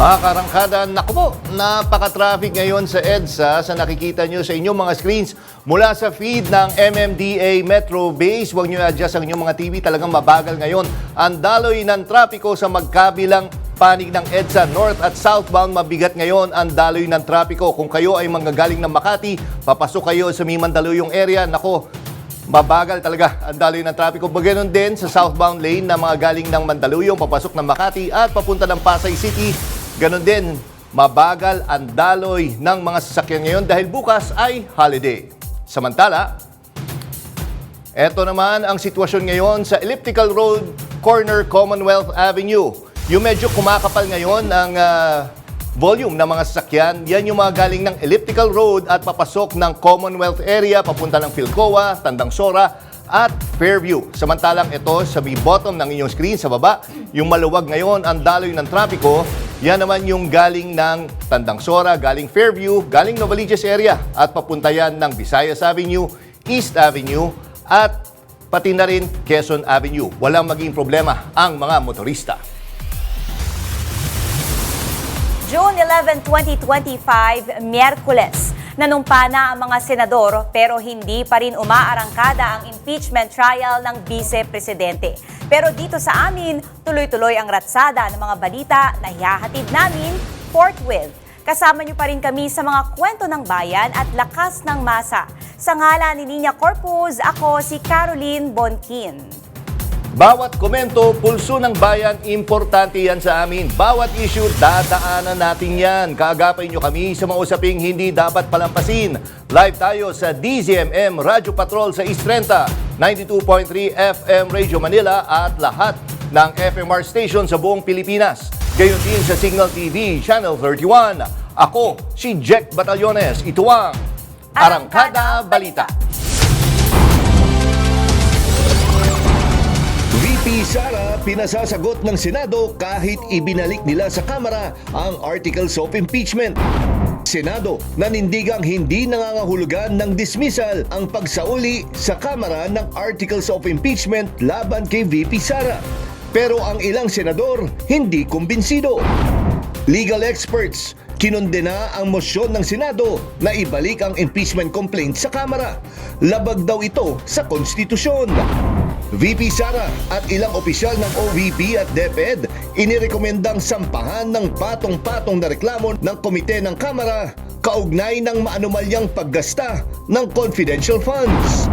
Mga karangkada, naku po, napaka-traffic ngayon sa EDSA sa nakikita nyo sa inyong mga screens mula sa feed ng MMDA Metro Base. Huwag nyo i-adjust ang inyong mga TV, talagang mabagal ngayon. Ang daloy ng trapiko sa magkabilang panig ng EDSA, north at southbound, mabigat ngayon ang daloy ng trapiko. Kung kayo ay manggagaling ng Makati, papasok kayo sa Mandaluyong area, nako, mabagal talaga ang daloy ng trapiko. Ganoon din sa southbound lane na mga galing ng Mandaluyong, papasok ng Makati at papunta ng Pasay City. Ganon din, mabagal ang daloy ng mga sasakyan ngayon dahil bukas ay holiday. Samantala, eto naman ang sitwasyon ngayon sa Elliptical Road, corner Commonwealth Avenue. Yung medyo kumakapal ngayon ang volume ng mga sasakyan, yan yung mga galing ng Elliptical Road at papasok ng Commonwealth area, papunta ng Philcoa, Tandang Sora at Fairview. Samantalang ito sa bottom ng inyong screen sa baba, yung maluwag ngayon ang daloy ng trapiko, yan naman yung galing ng Tandang Sora, galing Fairview, galing Novaliches area at papunta yan ng Visayas Avenue, East Avenue at pati na rin Quezon Avenue. Walang maging problema ang mga motorista. June 11, 2025, Miyerkules. Nanumpa na ang mga senador pero hindi pa rin umaarangkada ang impeachment trial ng vice-presidente. Pero dito sa amin, tuloy-tuloy ang ratsada ng mga balita na hihahatid namin forthwith. Kasama niyo pa rin kami sa mga kwento ng bayan at lakas ng masa. Sa ngalan ni Nina Corpus, ako si Caroline Bonkin. Bawat komento, pulso ng bayan, importante yan sa amin. Bawat issue, dadaanan natin yan. Kaagapay nyo kami sa mga usaping hindi dapat palampasin. Live tayo sa DZMM Radio Patrol sa East 30, 92.3 FM Radio Manila at lahat ng FMR station sa buong Pilipinas. Gayon din sa Signal TV, Channel 31. Ako, si Jack Batallones. Ito ang Arangkada Balita. VP Sara pinasasagot ng Senado kahit ibinalik nila sa Kamara ang Articles of Impeachment. Senado nanindigang hindi nangangahulugan ng dismissal ang pagsauli sa Kamara ng Articles of Impeachment laban kay VP Sara. Pero ang ilang senador hindi kumbinsido. Legal experts kinondena ang mosyon ng Senado na ibalik ang impeachment complaint sa Kamara. Labag daw ito sa konstitusyon. VP Sara at ilang opisyal ng OVP at DepEd inirekomendang sampahan ng patong-patong na reklamo ng komite ng Kamara kaugnay ng maanumalyang paggasta ng confidential funds.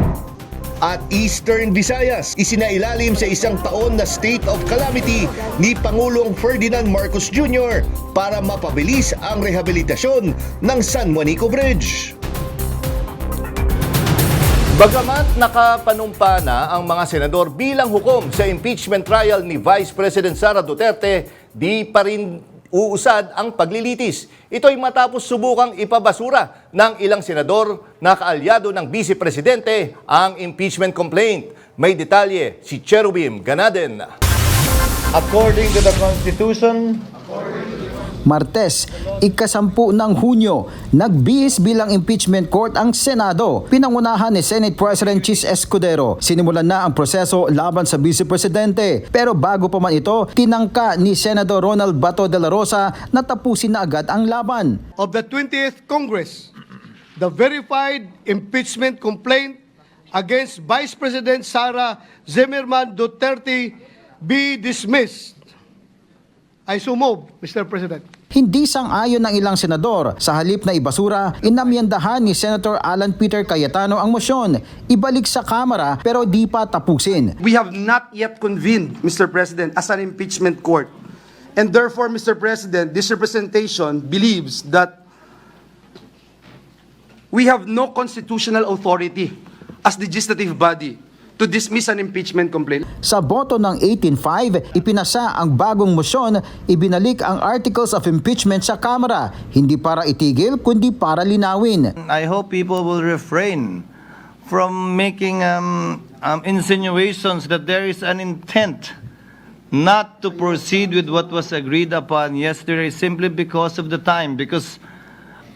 At Eastern Visayas, isinailalim sa isang taon na state of calamity ni Pangulong Ferdinand Marcos Jr. para mapabilis ang rehabilitasyon ng San Juanico Bridge. Bagamat nakapanumpa na ang mga senador bilang hukom sa impeachment trial ni Vice President Sara Duterte, di pa rin uusad ang paglilitis. Ito ay matapos subukang ipabasura ng ilang senador na kaalyado ng Vice Presidente ang impeachment complaint. May detalye si Cherubim Ganaden. According to the Constitution, Martes, ika-10 ng Hunyo, nagbihis bilang impeachment court ang Senado. Pinangunahan ni Senate President Chis Escudero. Sinimulan na ang proseso laban sa Vice Presidente. Pero bago pa man ito, tinangka ni Senador Ronald Bato de la Rosa na tapusin na agad ang laban. Of the 20th Congress, the verified impeachment complaint against Vice President Sara Zimmerman Duterte be dismissed. I so move, Mr. President. Hindi sang-ayon ng ilang senador. Sa halip na ibasura, inamyendahan ni Senator Alan Peter Cayetano ang mosyon. Ibalik sa Kamara pero di pa tapusin. We have not yet convened, Mr. President, as an impeachment court. And therefore, Mr. President, this representation believes that we have no constitutional authority as legislative body to dismiss an impeachment complaint. Sa boto ng 18-5, ipinasa ang bagong mosyon, ibinalik ang Articles of Impeachment sa Kamara, hindi para itigil kundi para linawin. I hope people will refrain from making insinuations that there is an intent not to proceed with what was agreed upon yesterday simply because of the time. Because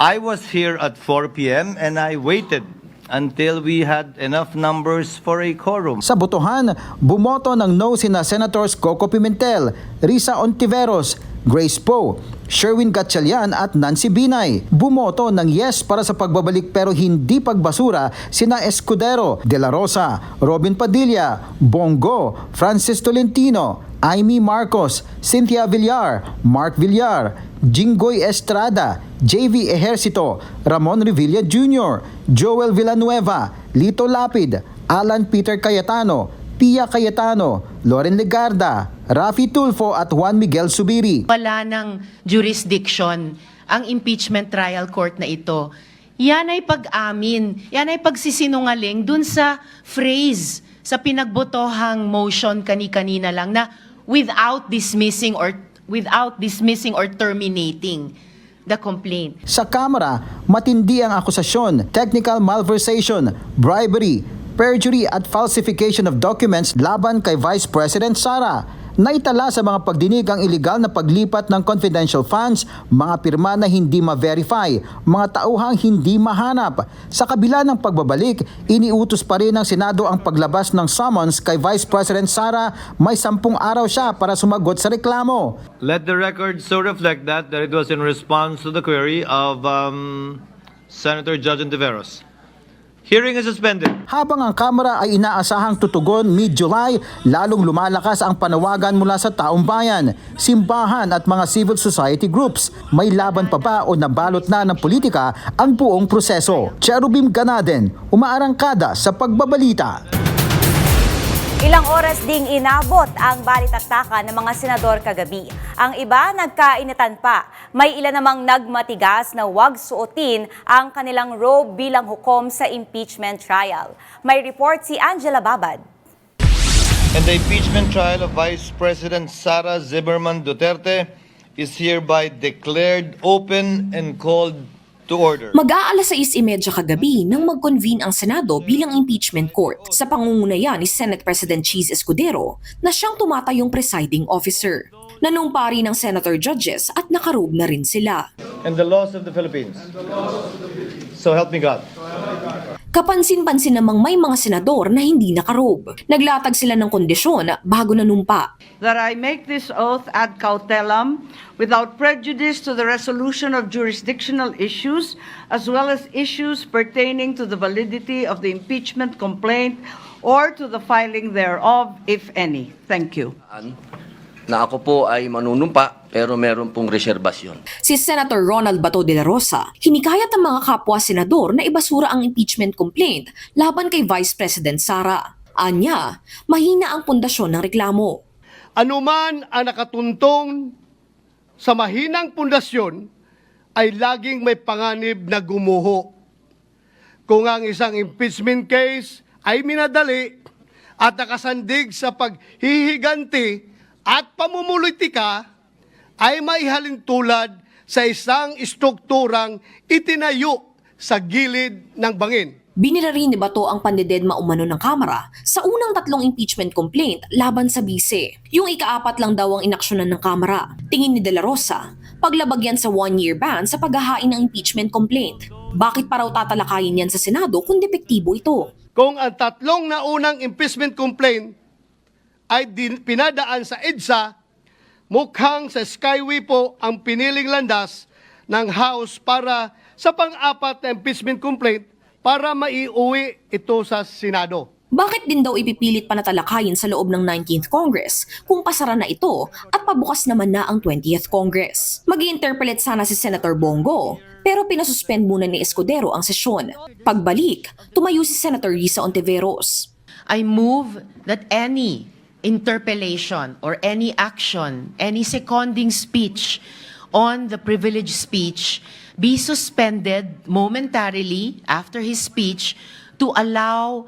I was here at 4 p.m. and I waited until we had enough numbers for a quorum. Sa botohan, bumoto ng no sina Senators Coco Pimentel, Risa Ontiveros, Grace Poe, Sherwin Gatchalian at Nancy Binay. Bumoto ng yes para sa pagbabalik pero hindi pagbasura sina Escudero, De La Rosa, Robin Padilla, Bongo, Francis Tolentino, Amy Marcos, Cynthia Villar, Mark Villar, Jinggoy Estrada, JV Ejercito, Ramon Revilla Jr., Joel Villanueva, Lito Lapid, Alan Peter Cayetano, Pia Cayetano, Loren Legarda, Rafi Tulfo at Juan Miguel Subiri. Wala ng jurisdiction ang impeachment trial court na ito. Yan ay pag-amin, yan ay pagsisinungaling dun sa phrase sa pinagbotohang motion kani-kanina lang na without dismissing or terminating the complaint. Sa Kamara, matindi ang akusasyon, technical malversation, bribery, perjury at falsification of documents laban kay Vice President Sara. Naitala sa mga pagdinig ang iligal na paglipat ng confidential funds, mga pirma na hindi ma-verify, mga tauhang hindi mahanap. Sa kabila ng pagbabalik, iniutos pa rin ng Senado ang paglabas ng summons kay Vice President Sara. May 10 araw siya para sumagot sa reklamo. Let the record so reflect that it was in response to the query of Senator Judge Ontiveros. Hearing is suspended. Habang ang Kamara ay inaasahang tutugon mid-July, lalong lumalakas ang panawagan mula sa taong bayan, simbahan at mga civil society groups. May laban pa ba o nabalot na ng politika ang buong proseso? Cherubim Ganaden, umaarangkada sa pagbabalita. Ilang oras ding inabot ang balitaktakan ng mga senador kagabi. Ang iba nagkainitan pa. May ilan namang nagmatigas na huwag suotin ang kanilang robe bilang hukom sa impeachment trial. May report si Angela Babad. And the impeachment trial of Vice President Sara Zimmerman Duterte is hereby declared open and called to order. Mag-aalas 6:30 kagabi nang mag-convene ang Senado bilang impeachment court sa pangunguna ni Senate President Chis Escudero na siyang tumatayong presiding officer. Nanumpa rin ng senator judges at nakarobe na rin sila. And the laws of the Philippines. So help me God. Kapansin-pansin namang may mga senador na hindi nakarobe. Naglatag sila ng kondisyon bago nanumpa. That I make this oath ad cautelam without prejudice to the resolution of jurisdictional issues as well as issues pertaining to the validity of the impeachment complaint or to the filing thereof, if any. Thank you. Na ako po ay manunumpa pero meron pong reserbasyon. Si Senator Ronald Bato de la Rosa, hinikayat ang mga kapwa senador na ibasura ang impeachment complaint laban kay Vice President Sara. Anya, mahina ang pundasyon ng reklamo. Anuman ang nakatuntong sa mahinang pundasyon ay laging may panganib na gumuho. Kung ang isang impeachment case ay minadali at nakasandig sa paghihiganti at pamumulitika, ay maihalin tulad sa isang estrukturang itinayo sa gilid ng bangin. Binira rin ni Bato ang pandededma umano ng Kamara sa unang 3 impeachment complaint laban sa bise. Yung ika-4 lang daw ang inaksyonan ng Kamara. Tingin ni De La Rosa, paglabag yan sa 1-year ban sa paghahain ng impeachment complaint. Bakit pa raw tatalakayin yan sa Senado kung depektibo ito? Kung ang 3 na unang impeachment complaint ay pinadaan sa EDSA, mukhang sa Skyway po ang piniling landas ng House para sa pang-4 na impeachment complaint para maiuwi ito sa Senado. Bakit din daw ipipilit panatalakayin sa loob ng 19th Congress kung pasara na ito at pabukas naman na ang 20th Congress? Mag-i-interpellate sana si Senator Bongo pero pinasuspend muna ni Escudero ang sesyon. Pagbalik, tumayo si Senator Risa Ontiveros. I move that any interpellation or any action, any seconding speech on the privileged speech be suspended momentarily after his speech to allow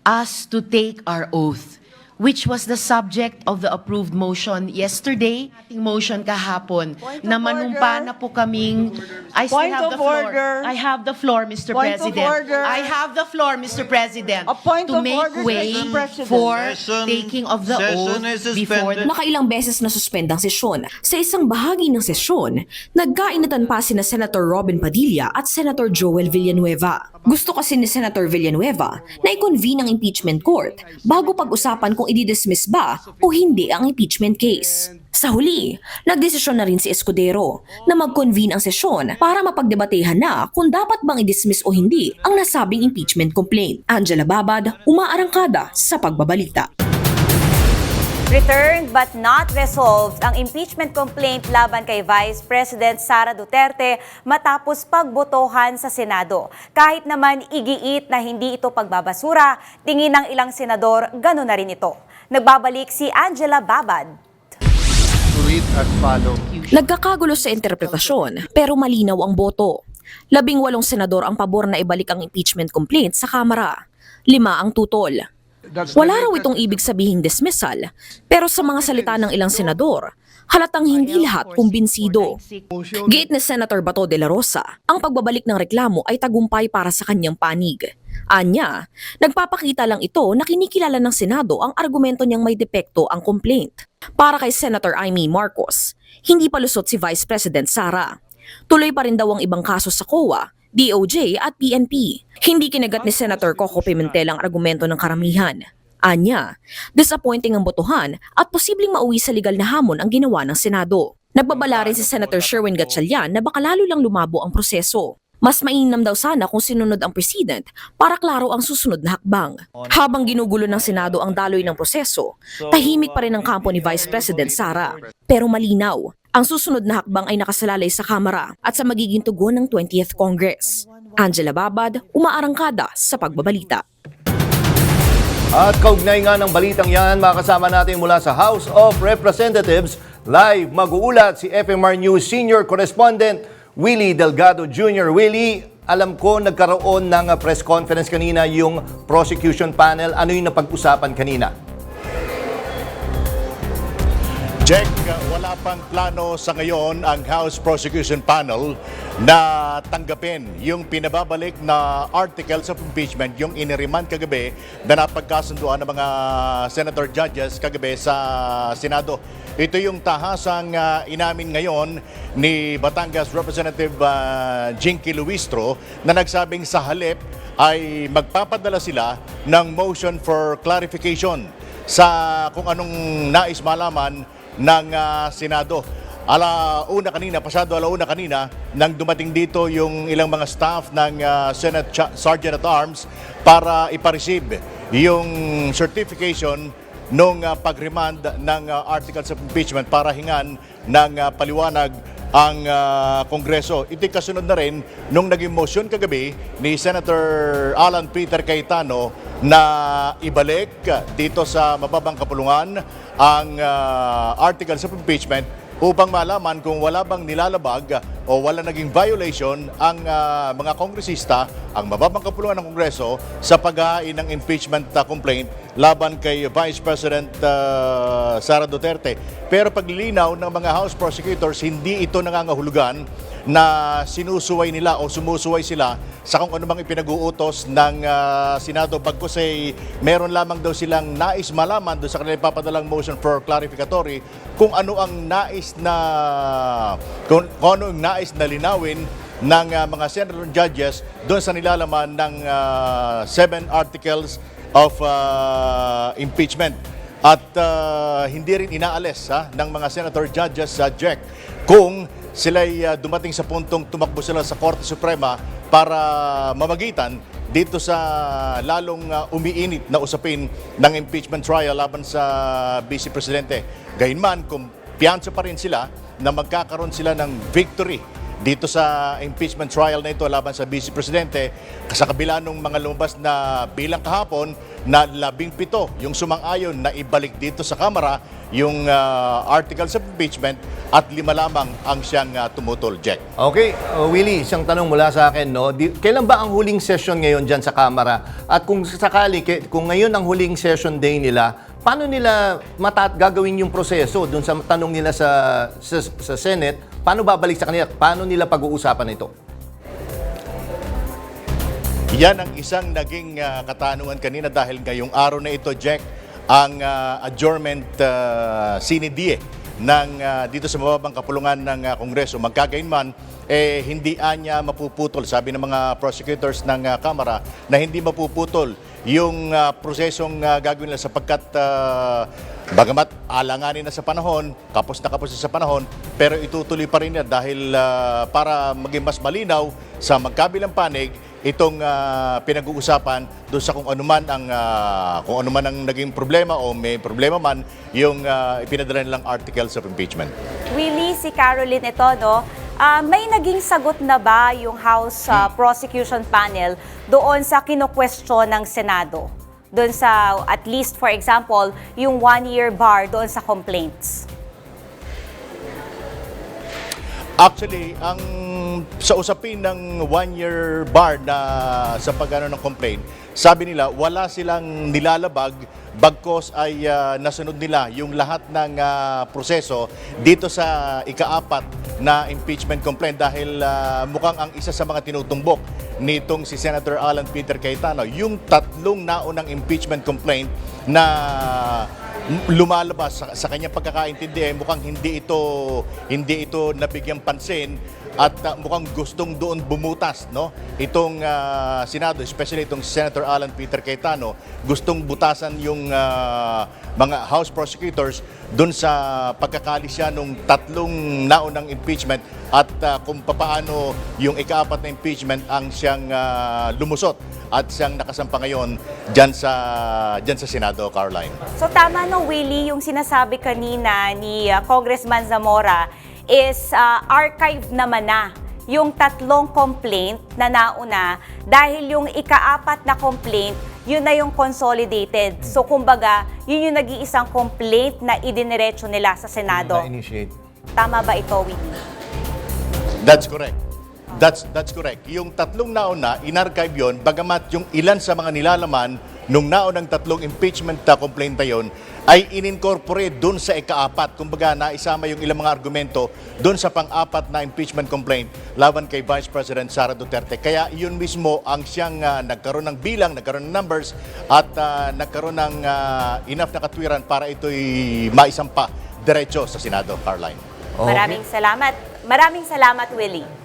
us to take our oath, which was the subject of the approved motion yesterday. Motion kahapon na manumpa na po kaming... I still Point have of the floor. order. I have the floor, Mr. Point of President. order. I have the floor, Mr. President. A point to of make order, way Mr. President. for Session- taking of the session oath is before suspended. the... Nakailang beses na suspend ang sesyon. Sa isang bahagi ng sesyon, nagkainatan pa sina Senator Robin Padilla at Senator Joel Villanueva. Gusto kasi ni Senator Villanueva na i-convene ang impeachment court bago pag-usapan kung i-dismiss ba o hindi ang impeachment case. Sa huli, nagdesisyon na rin si Escudero na mag-convene ang sesyon para mapagdebatehan na kung dapat bang i-dismiss o hindi ang nasabing impeachment complaint. Angela Babad, umaarangkada sa pagbabalita. Returned but not resolved ang impeachment complaint laban kay Vice President Sara Duterte matapos pagbotohan sa Senado. Kahit naman igiit na hindi ito pagbabasura, tingin ng ilang senador gano'n na rin ito. Nagbabalik si Angela Babad. Nagkakagulo sa interpretasyon pero malinaw ang boto. 18 senador ang pabor na ibalik ang impeachment complaint sa Kamara. 5 ang tutol. Wala raw itong ibig sabihing dismissal, pero sa mga salita ng ilang senador, halatang hindi lahat kumbinsido. Giit ni Senator Bato de la Rosa, ang pagbabalik ng reklamo ay tagumpay para sa kanyang panig. Anya, nagpapakita lang ito na kinikilala ng Senado ang argumento niyang may depekto ang complaint. Para kay Senator Amy Marcos, hindi palusot si Vice President Sara. Tuloy pa rin daw ang ibang kaso sa COA, DOJ at PNP. Hindi kinagat ni Senator Coco Pimentel ang argumento ng karamihan. Anya, disappointing ang botohan at posibleng mauwi sa legal na hamon ang ginawa ng Senado. Nagbabala rin si Senator Sherwin Gatchalian na baka lalo lang lumabo ang proseso. Mas mainam daw sana kung sinunod ang president para klaro ang susunod na hakbang. Habang ginugulo ng Senado ang daloy ng proseso, tahimik pa rin ang kampo ni Vice President Sara. Pero malinaw, ang susunod na hakbang ay nakasalalay sa Kamara at sa magiging tugon ng 20th Congress. Angela Babad, umaarangkada sa pagbabalita. At kaugnay nga ng balitang yan, makasama natin mula sa House of Representatives, live mag-uulat si FMR News Senior Correspondent Willie Delgado Jr. Willie, alam ko nagkaroon ng press conference kanina yung prosecution panel. Ano yung napag-usapan kanina? Jack, wala pang plano sa ngayon ang House Prosecution Panel na tanggapin yung pinababalik na articles of impeachment, yung iniriman kagabi na napagkasunduan ng mga senator judges kagabi sa Senado. Ito yung tahasang inamin ngayon ni Batangas Representative Jinky Luistro na nagsabing sa halip ay magpapadala sila ng motion for clarification sa kung anong nais malaman ng Senado. Pasado alauna kanina, nang dumating dito yung ilang mga staff ng Senate Sergeant at Arms para ipareceive yung certification nung pag-remand ng articles of impeachment para hingan ng paliwanag ang Kongreso. Ito'y kasunod na rin nung naging motion kagabi ni Senator Alan Peter Cayetano na ibalik dito sa mababang kapulungan ang articles of impeachment upang malaman kung wala bang nilalabag o wala naging violation ang mga kongresista, ang mababang kapulungan ng Kongreso sa paghahain ng impeachment complaint laban kay Vice President Sara Duterte. Pero paglilinaw ng mga House prosecutors, hindi ito nangangahulugan na sinusuway nila o sumusuway sila sa kung ano mang ipinag-uutos ng Senado. Bagkus ay meron lamang daw silang nais malaman doon sa kanilang papadalang motion for clarificatory kung ano ang nais na linawin ng mga senator judges doon sa nilalaman ng 7 articles of impeachment. At hindi rin inaalis ng mga senator judges sa JEC kung sila'y dumating sa puntong tumakbo sila sa Korte Suprema para mamagitan dito sa lalong umiinit na usapin ng impeachment trial laban sa Vice Presidente. Gayunman, kumpiyansa pa rin sila na magkakaroon sila ng victory dito sa impeachment trial na ito laban sa Vice Presidente sa kabila ng mga lumabas na bilang kahapon na 17 yung sumang-ayon na ibalik dito sa Kamara yung articles of impeachment at 5 lamang ang siyang tumutol, Jack. Okay, Willie, isang tanong mula sa akin, no? Kailan ba ang huling session ngayon dyan sa Kamara? At kung sakali, kung ngayon ang huling session day nila, paano nila gagawin yung proseso doon sa tanong nila sa Senate? Paano babalik sa kanila? Paano nila pag-uusapan ito? Yan ang isang naging katanungan kanina dahil ngayong araw na ito, Jack, ang adjournment sine die ng dito sa mababang kapulungan ng Kongreso. Magkagayon hindi anya mapuputol, sabi ng mga prosecutors ng Kamara, na hindi mapuputol yung prosesong gagawin nila sapagkat bagamat alanganin na sa panahon, kapos na sa panahon, pero itutuloy pa rin niya dahil para maging mas malinaw sa magkabilang panig itong pinag-uusapan doon sa kung ano man ang naging problema o may problema man yung ipinadala nilang articles of impeachment. Willie, si Caroline ito, no? May naging sagot na ba yung House Prosecution Panel doon sa kino-question ng Senado? Doon sa, at least for example, yung 1-year bar doon sa complaints? Actually, sa usapin ng 1-year bar na sa pag-ano ng complaint, sabi nila wala silang nilalabag bagkos ay nasunod nila yung lahat ng proseso dito sa ika-4 na impeachment complaint dahil mukhang ang isa sa mga tinutumbok nitong si Senator Alan Peter Cayetano, yung 3 naunang impeachment complaint na lumalabas sa kanyang pagkakaintindi, mukhang hindi ito nabigyang pansin at mukhang gustong doon bumutas, no? Itong Senado, especially itong Senator Alan Peter Cayetano, gustong butasan yung mga House prosecutors doon sa pagkakalis siya nung 3 naunang impeachment at kung papaano yung ika-4 na impeachment ang siyang lumusot at siyang nakasampa ngayon dyan sa Senado, Caroline. So tama no, Willie, yung sinasabi kanina ni Congressman Zamora is archive naman na yung 3 complaint na nauna dahil yung ika-4 na complaint, yun na yung consolidated. So kumbaga, yun yung nag-iisang complaint na idiniretso nila sa Senado. Na-initiate. Tama ba ito, Willie? That's correct. That's correct. Yung 3 nauna, in-archive yun, bagamat yung ilan sa mga nilalaman nung naunang 3 impeachment complaint na yun, ay in-incorporate dun sa ika-4. Kumbaga, naisama yung ilang mga argumento dun sa pang-4 na impeachment complaint laban kay Vice President Sara Duterte. Kaya yun mismo ang siyang nagkaroon ng bilang, nagkaroon ng numbers, at nagkaroon ng enough na katwiran para ito'y maisampa diretso sa Senado, Caroline. Okay. Maraming salamat. Maraming salamat, Willie.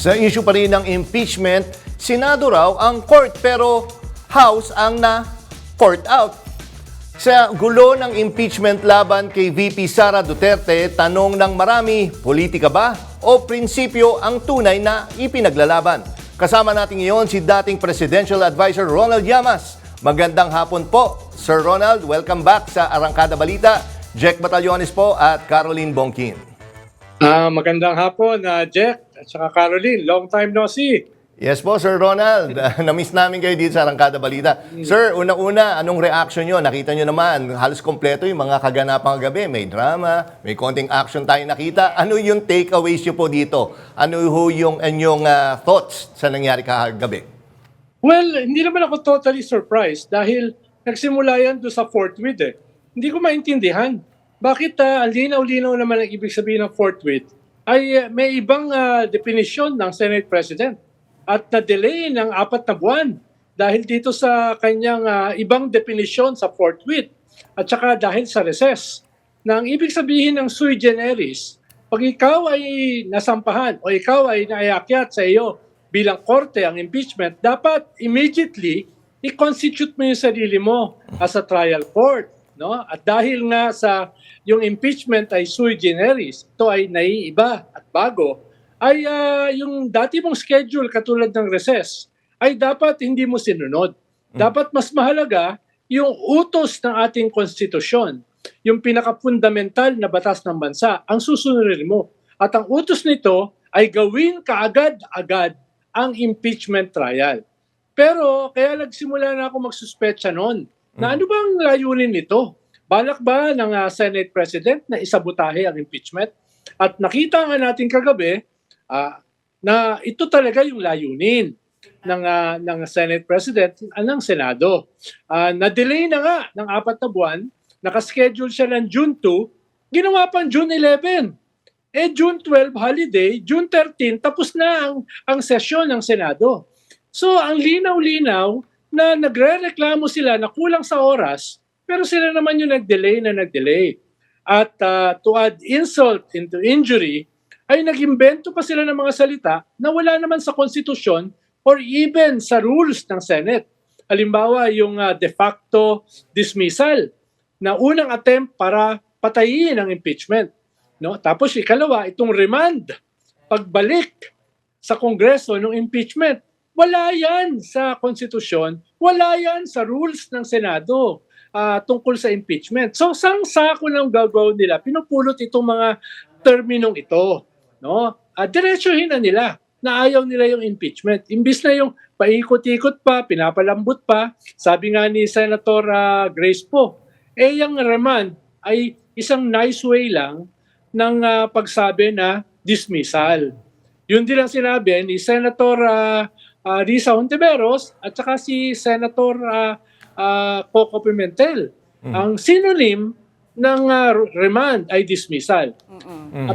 Sa issue pa rin ng impeachment, Senado raw ang court pero House ang na-court out. Sa gulo ng impeachment laban kay VP Sara Duterte, tanong ng marami, politika ba o prinsipyo ang tunay na ipinaglalaban? Kasama natin ngayon si dating Presidential Advisor Ronald Llamas. Magandang hapon po, Sir Ronald. Welcome back sa Arangkada Balita. Jack Batallones po at Caroline Bongkin. Magandang hapon, Jack at saka Caroline. Long time no see. Yes po, Sir Ronald. Na-miss namin kayo dito sa Arangkada Balita. Sir, unang-una, anong reaction nyo? Nakita nyo naman, halos kompleto yung mga kaganapang gabi. May drama, may konting action tayo nakita. Ano yung takeaways nyo po dito? Ano yung inyong thoughts sa nangyari kagabi? Well, hindi naman ako totally surprised dahil nagsimula yan doon sa forthwith eh. Hindi ko maintindihan. Bakit ang linaw-linaw naman ang ibig sabihin ng forthwith ay may ibang definition ng Senate President at na-delay ng 4 na buwan dahil dito sa kanyang ibang definition sa forthwith at saka dahil sa recess. Na ang ibig sabihin ng sui generis, pag ikaw ay nasampahan o ikaw ay naiakyat sa iyo bilang korte ang impeachment, dapat immediately i-constitute mo yung sarili mo as a trial court. No? At dahil nga sa yung impeachment ay sui generis, ito ay naiiba at bago, ay yung dati mong schedule katulad ng recess ay dapat hindi mo sinunod. Dapat mas mahalaga yung utos ng ating konstitusyon, yung pinaka-fundamental na batas ng bansa, ang susunodin mo. At ang utos nito ay gawin kaagad-agad ang impeachment trial. Pero kaya nagsimula na ako magsuspetsa noon na ano bang layunin nito? Balak ba ng Senate President na isabotahe ang impeachment? At nakita nga natin kagabi na ito talaga yung layunin ng Senate President ng Senado. Na-delay na nga ng 4 na buwan, nakaschedule siya ng June 2, ginawa pang June 11. June 12 holiday, June 13 tapos na ang sesyon ng Senado. So ang linaw-linaw na nagre-reklamo sila na kulang sa oras, pero sila naman yung nag-delay na nag-delay. At to add insult into injury, ay nag-imbento pa sila ng mga salita na wala naman sa konstitusyon or even sa rules ng Senate. Halimbawa, yung de facto dismissal na unang attempt para patayin ang impeachment. No? Tapos ikalawa, itong remand, pagbalik sa Kongreso ng impeachment. Wala yan sa konstitusyon, wala yan sa rules ng Senado tungkol sa impeachment. So, sang sako ng gagawin nila, pinupulot itong mga terminong ito. No? Diretsuhin na nila na ayaw nila yung impeachment. Imbis na yung paikot-ikot pa, pinapalambot pa, sabi nga ni Senator Grace po, yung remand ay isang nice way lang ng pagsabi na dismissal. Yun din ang sinabi ni Senator Risa Hontiveros at saka si Senator Coco Pimentel. Ang synonym ng remand ay dismissal.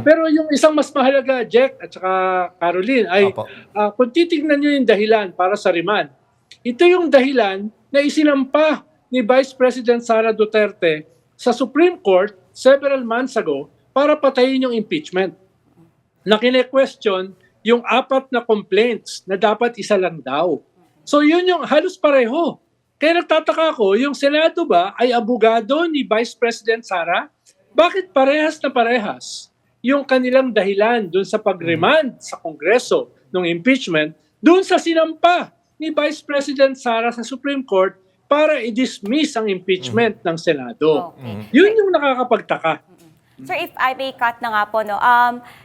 Pero yung isang mas mahalaga, Jack at saka Caroline, ay kung titignan nyo yung dahilan para sa remand, ito yung dahilan na isinampa ni Vice President Sara Duterte sa Supreme Court several months ago para patayin yung impeachment. Na kine-question yung 4 na complaints na dapat isa lang daw. So yun yung halos pareho. Kaya nagtataka ko, yung Senado ba ay abogado ni Vice President Sara? Bakit parehas na parehas yung kanilang dahilan dun sa pag-remand sa Kongreso ng impeachment dun sa sinampa ni Vice President Sara sa Supreme Court para i-dismiss ang impeachment ng Senado? Yun yung nakakapagtaka. Sir, if I may cut na nga po, no?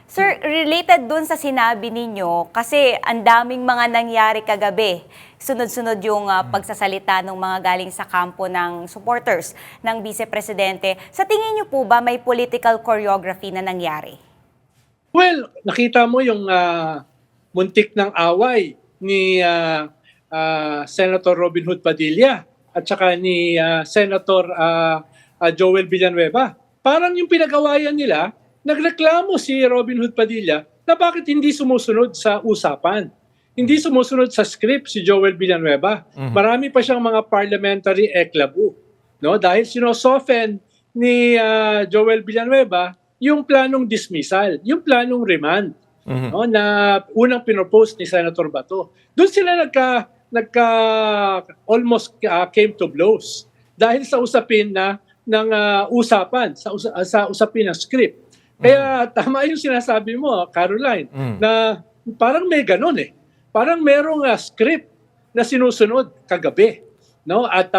Sir, related dun sa sinabi ninyo, kasi ang daming mga nangyari kagabi. Sunod-sunod yung pagsasalita ng mga galing sa kampo ng supporters ng Vice Presidente. Sa tingin niyo po ba may political choreography na nangyari? Well, nakita mo yung muntik ng away ni Senator Robin Hood Padilla at saka ni Senator Joel Villanueva. Parang yung pinag-awayan nila, nagreklamo si Robin Hood Padilla na bakit hindi sumusunod sa usapan. Hindi sumusunod sa script si Joel Villanueva. Marami pa siyang mga parliamentary eklabu. No? Dahil sinosoften ni Joel Villanueva yung planong dismissal, yung planong remand no? Na unang pinopose ni Senator Bato. Doon sila almost came to blows. Dahil sa usapin ng usapan, sa usapin ng script. Kaya tama yung sinasabi mo, Caroline, na parang may ganun eh. Parang merong script na sinusunod kagabi. No? At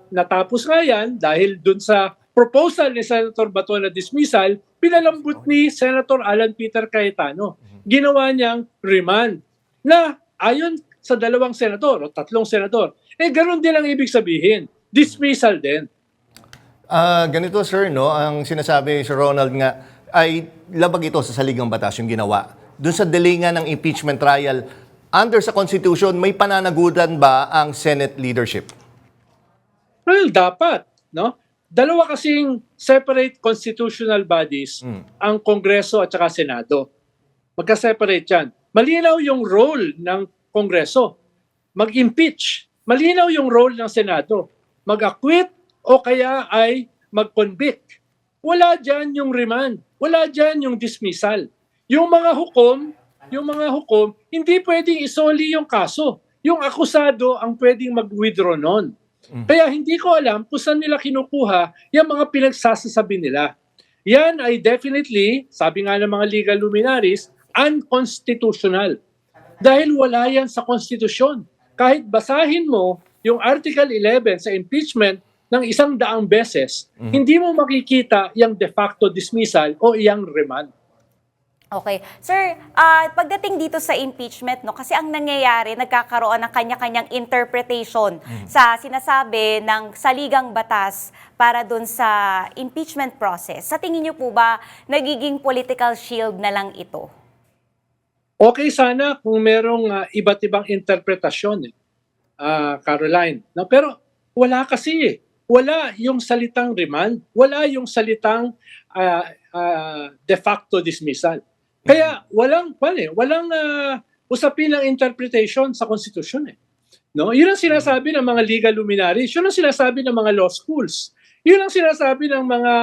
natapos nga yan dahil dun sa proposal ni Senator Bato na dismissal, pinalambot ni Senator Alan Peter Cayetano. Ginawa niyang remand na ayon sa 2 senador o 3 senador. Ganun din ang ibig sabihin. Dismissal din. Ganito sir, no, ang sinasabi Sir Ronald nga ay labag ito sa saligang batas yung ginawa. Doon sa delay nga ng impeachment trial, under sa Constitution, may pananagutan ba ang Senate leadership? Well, dapat, no? 2 kasing separate constitutional bodies ang Kongreso at saka Senado. Magka-separate yan. Malinaw yung role ng Kongreso. Mag-impeach. Malinaw yung role ng Senado. Mag-acquit o kaya ay mag-convict. Wala dyan yung remand. Wala dyan yung dismissal. Yung mga hukom, hindi pwedeng isoli yung kaso. Yung akusado ang pwedeng mag-withdraw nun. Kaya hindi ko alam kung saan nila kinukuha yung mga pinagsasasabi nila. Yan ay definitely, sabi nga ng mga legal luminaries, unconstitutional. Dahil wala yan sa konstitusyon. Kahit basahin mo yung Article 11 sa impeachment ng 100 beses, hindi mo makikita yung de facto dismissal o yung remand. Okay. Sir, pagdating dito sa impeachment, no, kasi ang nangyayari, nagkakaroon ng kanya-kanyang interpretation sa sinasabi ng saligang batas para dun sa impeachment process. Sa tingin niyo po ba, nagiging political shield na lang ito? Okay sana kung merong iba't ibang interpretasyon, Caroline. No? Pero wala kasi eh. Wala yung salitang remand, wala yung salitang de facto dismissal. Kaya walang usapin ng interpretation sa konstitusyon eh. No? Yun ang sinasabi ng mga legal luminaries, yun ang sinasabi ng mga law schools. Yun ang sinasabi ng mga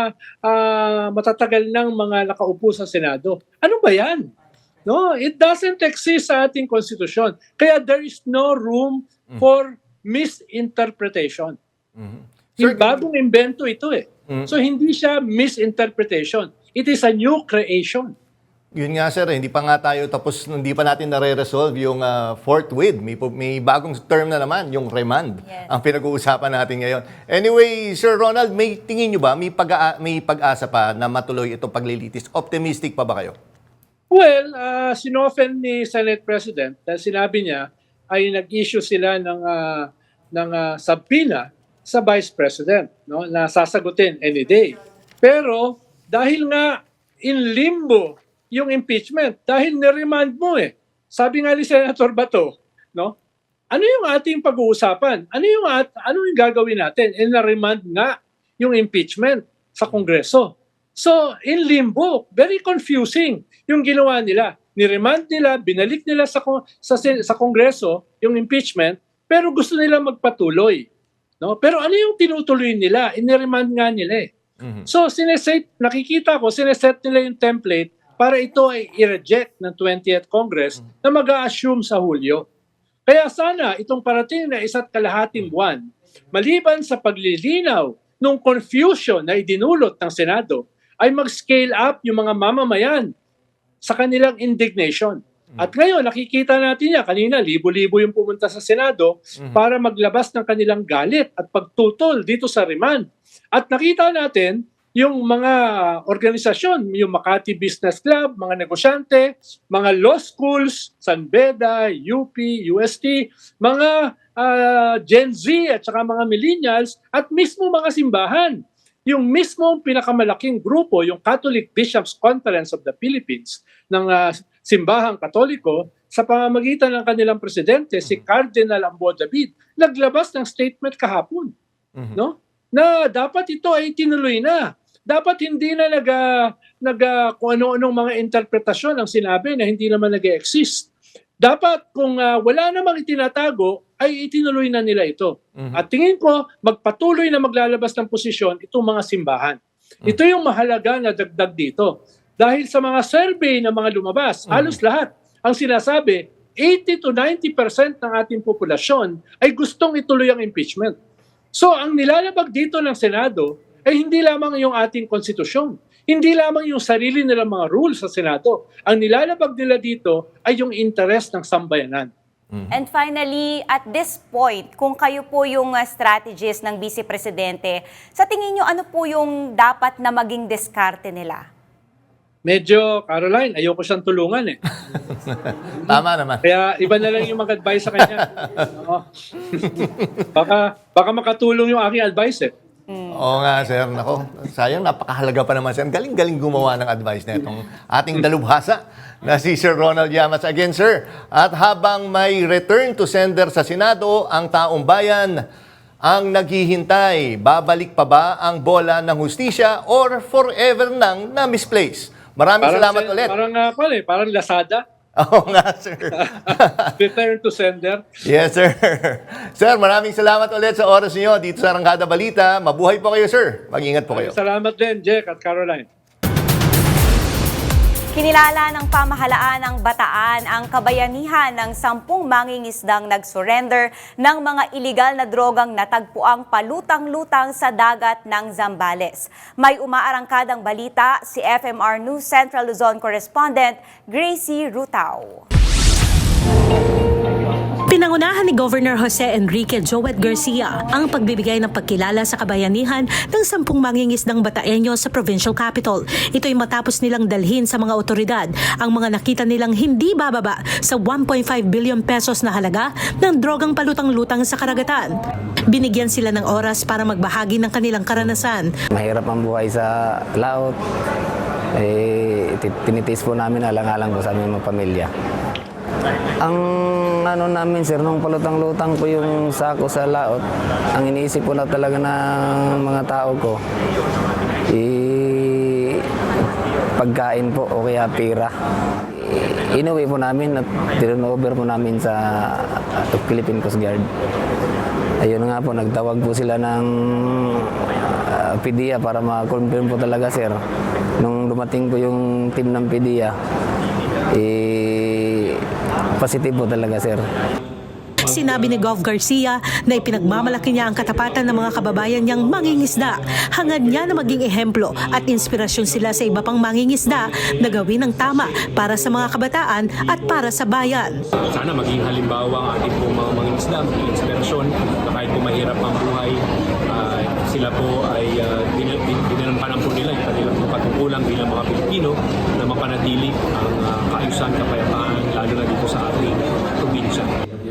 matatagal ng mga nakaupo sa Senado. Ano ba yan? No, it doesn't exist sa ating konstitusyon. Kaya there is no room for misinterpretation. Yung bagong invento ito eh. So hindi siya misinterpretation. It is a new creation. Yun nga sir, hindi pa nga tayo tapos, hindi pa natin nare-resolve yung forthwith. May bagong term na naman, yung remand, ang pinag-uusapan natin ngayon. Anyway, Sir Ronald, may tingin nyo ba, may pag-asa pa na matuloy itong paglilitis? Optimistic pa ba kayo? Well, sinofen ni Senate President dahil sinabi niya ay nag-issue sila ng subpoena sa Vice President, no, na sasagutin any day. Pero dahil nga in limbo yung impeachment, dahil niremand mo eh. Sabi nga ni Senator Bato, no, ano yung ating pag-uusapan? Ano yung gagawin natin? Na-remand nga yung impeachment sa Kongreso. So, in limbo, very confusing yung ginawa nila. Niremand nila, binalik nila sa Kongreso yung impeachment, pero gusto nila magpatuloy. No? Pero ano yung tinutuloy nila? Iniremand nga nila eh. So, nakikita ko, sineset nila yung template para ito ay i-reject ng 20th Congress na mag-a-assume sa Hulyo. Kaya sana itong parating na 1.5 buwan, maliban sa paglilinaw ng confusion na idinulot ng Senado, ay mag-scale up yung mga mamamayan sa kanilang indignation. At ngayon, nakikita natin kanina, libo-libo yung pumunta sa Senado para maglabas ng kanilang galit at pagtutol dito sa remand. At nakita natin yung mga organisasyon, yung Makati Business Club, mga negosyante, mga law schools, San Beda, UP, UST, mga Gen Z at saka mga millennials at mismo mga simbahan. Yung mismo pinakamalaking grupo, yung Catholic Bishops Conference of the Philippines ng Simbahang Katoliko, sa pamamagitan ng kanilang presidente, si Cardinal Ambo David, naglabas ng statement kahapon. No? Na dapat ito ay tinuloy na. Dapat hindi na kung ano-anong mga interpretasyon ang sinabi na hindi naman nag-exist. Dapat kung wala namang itinatago, ay itinuloy na nila ito. At tingin ko, magpatuloy na maglalabas ng posisyon itong mga simbahan. Ito yung mahalaga na dagdag dito. Dahil sa mga survey na mga lumabas, halos lahat ang sinasabi, 80 to 90% ng ating populasyon ay gustong ituloy ang impeachment. So ang nilalabag dito ng Senado ay hindi lamang yung ating konstitusyon, hindi lamang yung sarili nilang mga rules sa Senado. Ang nilalabag nila dito ay yung interest ng sambayanan. And finally, at this point, kung kayo po yung strategist ng Vice Presidente, sa tingin nyo ano po yung dapat na maging diskarte nila? Medyo, Caroline, ayoko siyang tulungan eh. Tama naman. Kaya iba na lang yung mag-advise sa kanya. Baka makatulong yung aking advice eh. Oo nga, sir. Nako, sayang, napakahalaga pa naman, sir. Galing-galing gumawa ng advice na itong ating dalubhasa na si Sir Ronald Llamas. Again, sir, at habang may return to sender sa Senado, ang taong bayan ang naghihintay. Babalik pa ba ang bola ng hustisya or forever nang na-misplace? Maraming salamat ulit. Parang Lazada. Oo nga, sir. Return to sender. Yes, sir. Sir, maraming salamat ulit sa oras niyo dito sa Arangkada Balita. Mabuhay po kayo, sir. Mag-ingat po kayo. Salamat din, Jack at Caroline. Kinilala ng pamahalaan ng Bataan ang kabayanihan ng 10 mangingisdang nag-surrender ng mga iligal na drogang natagpuang palutang-lutang sa dagat ng Zambales. May umaarangkadang balita si FMR News Central Luzon correspondent Gracie Rutao. Pinangunahan ni Governor Jose Enrique Joet Garcia ang pagbibigay ng pagkilala sa kabayanihan ng 10 mangingisdang Bataeño sa provincial capital. Ito'y matapos nilang dalhin sa mga otoridad ang mga nakita nilang hindi bababa sa 1.5 billion pesos na halaga ng drogang palutang-lutang sa karagatan. Binigyan sila ng oras para magbahagi ng kanilang karanasan. Mahirap ang buhay sa laot. Tinitis po namin alang-alang po sa aming mga pamilya. Ang namin sir, nung palutang-lutang po yung sako sa laot, ang iniisip ko na talaga ng mga tao ko, pagkain po o kaya pira. Inuwi po namin at turnover po namin sa Philippine Coast Guard. Ayun nga po, nagtawag po sila ng PDEA para ma-confirm po talaga, sir. Nung dumating po yung team ng PDEA, positive po talaga, sir. Sinabi ni Gov. Garcia na ipinagmamalaki niya ang katapatan ng mga kababayan niyang mangingisda. Hangad niya na maging ehemplo at inspirasyon sila sa iba pang mangingisda na gawin ang tama para sa mga kabataan at para sa bayan. Sana maging halimbawa ang ating pong mga mangingisda, maging inspirasyon na kahit po mahirap ang buhay, sila po ay dinalampanan po nila yung kanilang patungkulan bilang mga Pilipino na mapanatili ang kaayusan, kapayapaan, lalo na dito sa ating probinsya.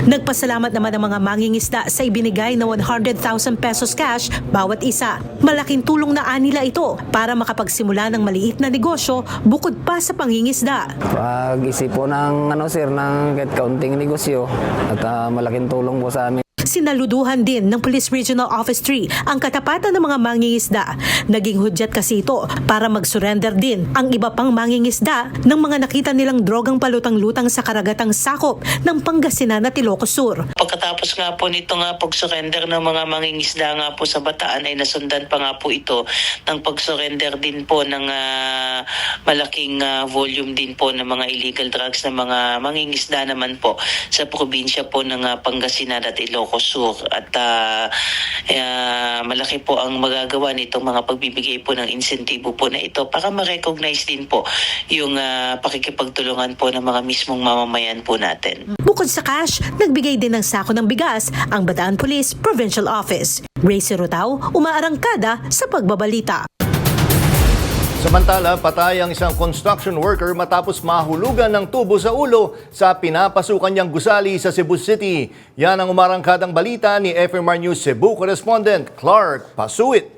Nagpasalamat naman ang mga mangingisda sa ibinigay na 100,000 pesos cash bawat isa. Malaking tulong na anila ito para makapagsimula ng maliit na negosyo bukod pa sa pangingisda. Pag-isip po ng sir, ng kahit kaunting negosyo at malaking tulong po sa amin. Sinaluduhan din ng Police Regional Office 3 ang katapatan ng mga mangingisda. Naging hudyat kasi ito para mag-surrender din ang iba pang mangingisda ng mga nakita nilang drogang palutang-lutang sa karagatang sakop ng Pangasinan at Ilocos Sur. Pagkatapos nga po nito nga pag-surrender ng mga mangingisda nga po sa Bataan ay nasundan pa nga po ito ng pag-surrender din po ng malaking volume din po ng mga illegal drugs na mga mangingisda naman po sa probinsya po ng Pangasinan at Ilocos Sur. At malaki po ang magagawa nitong mga pagbibigay po ng insentibo po na ito para ma-recognize din po yung pakikipagtulungan po ng mga mismong mamamayan po natin. Bukod sa cash, nagbigay din ng sako ng bigas ang Bataan Police Provincial Office. Gracie Rutao, umaarangkada sa pagbabalita. Samantala, patay ang isang construction worker matapos mahulugan ng tubo sa ulo sa pinapasukan niyang gusali sa Cebu City. Yan ang umarangkadang balita ni FMR News Cebu correspondent Clark Pasuit.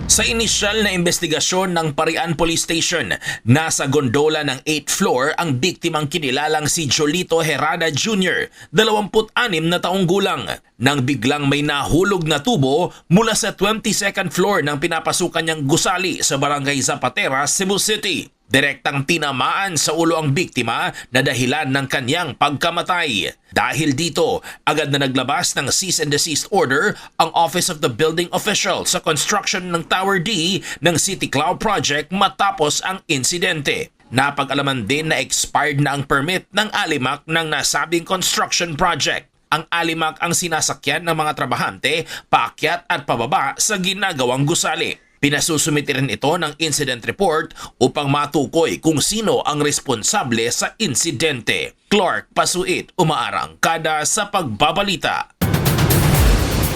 Sa inisyal na investigasyon ng Parian Police Station, nasa gondola ng 8th floor ang biktimang kinilalang si Jolito Herrada Jr., 26 na taong gulang, nang biglang may nahulog na tubo mula sa 22nd floor ng pinapasukan niyang gusali sa Barangay Zapatera, Cebu City. Direktang tinamaan sa ulo ang biktima na dahilan ng kanyang pagkamatay. Dahil dito, agad na naglabas ng cease and desist order ang Office of the Building Official sa construction ng Tower D ng City Cloud Project matapos ang insidente. Napag-alaman din na expired na ang permit ng Alimac ng nasabing construction project. Ang Alimac ang sinasakyan ng mga trabahante paakyat at pababa sa ginagawang gusali. Pinasusumite rin ito ng incident report upang matukoy kung sino ang responsable sa insidente. Clark Pasuit, umaarangkada sa pagbabalita.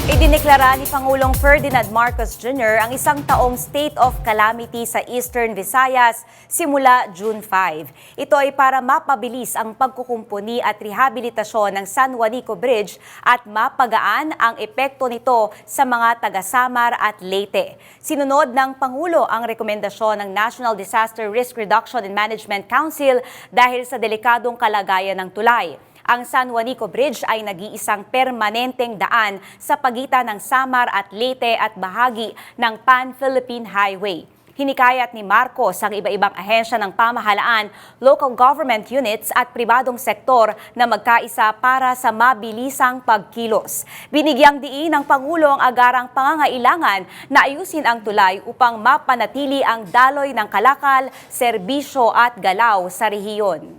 Idineklara ni Pangulong Ferdinand Marcos Jr. ang isang taong state of calamity sa Eastern Visayas simula June 5. Ito ay para mapabilis ang pagkukumpuni at rehabilitasyon ng San Juanico Bridge at mapagaan ang epekto nito sa mga taga-Samar at Leyte. Sinunod ng Pangulo ang rekomendasyon ng National Disaster Risk Reduction and Management Council dahil sa delikadong kalagayan ng tulay. Ang San Juanico Bridge ay nag-iisang permanenteng daan sa pagitan ng Samar at Leyte at bahagi ng Pan-Philippine Highway. Hinikayat ni Marcos ang iba-ibang ahensya ng pamahalaan, local government units at pribadong sektor na magkaisa para sa mabilisang pagkilos. Binigyang diin ng Pangulo ang agarang pangangailangan na ayusin ang tulay upang mapanatili ang daloy ng kalakal, serbisyo at galaw sa rehiyon.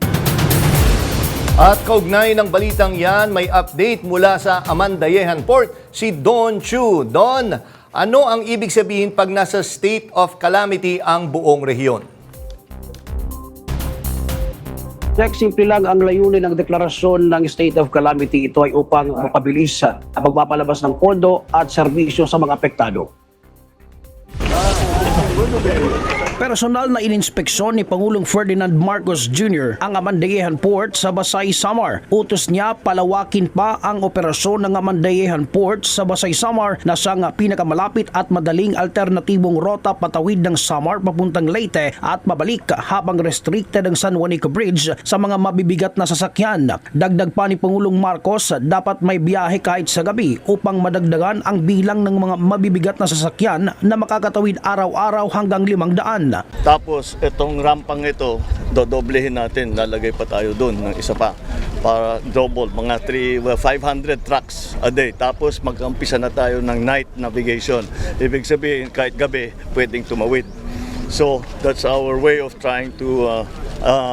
At kaugnay ng balitang yan, may update mula sa Amandayehan Port, si Don Chu. Don, ano ang ibig sabihin pag nasa state of calamity ang buong rehiyon? Jack, simple lang ang layunin ng deklarasyon ng state of calamity. Ito ay upang mapabilis ang pagpapalabas ng pondo at serbisyo sa mga apektado. Personal na ininspeksyon ni Pangulong Ferdinand Marcos Jr. ang Amandayehan Port sa Basay, Samar. Utos niya palawakin pa ang operasyon ng Amandayehan Port sa Basay, Samar na siyang pinakamalapit at madaling alternatibong rota patawid ng Samar papuntang Leyte at pabalik habang restricted ang San Juanico Bridge sa mga mabibigat na sasakyan. Dagdag pa ni Pangulong Marcos, dapat may biyahe kahit sa gabi upang madagdagan ang bilang ng mga mabibigat na sasakyan na makakatawid araw-araw hanggang 500. Tapos itong rampang ito, dodoblehin natin, lalagay pa tayo doon ng isa pa para double, mga 500 trucks a day. Tapos mag-umpisa na tayo ng night navigation. Ibig sabihin, kahit gabi, pwedeng tumawid. So that's our way of trying to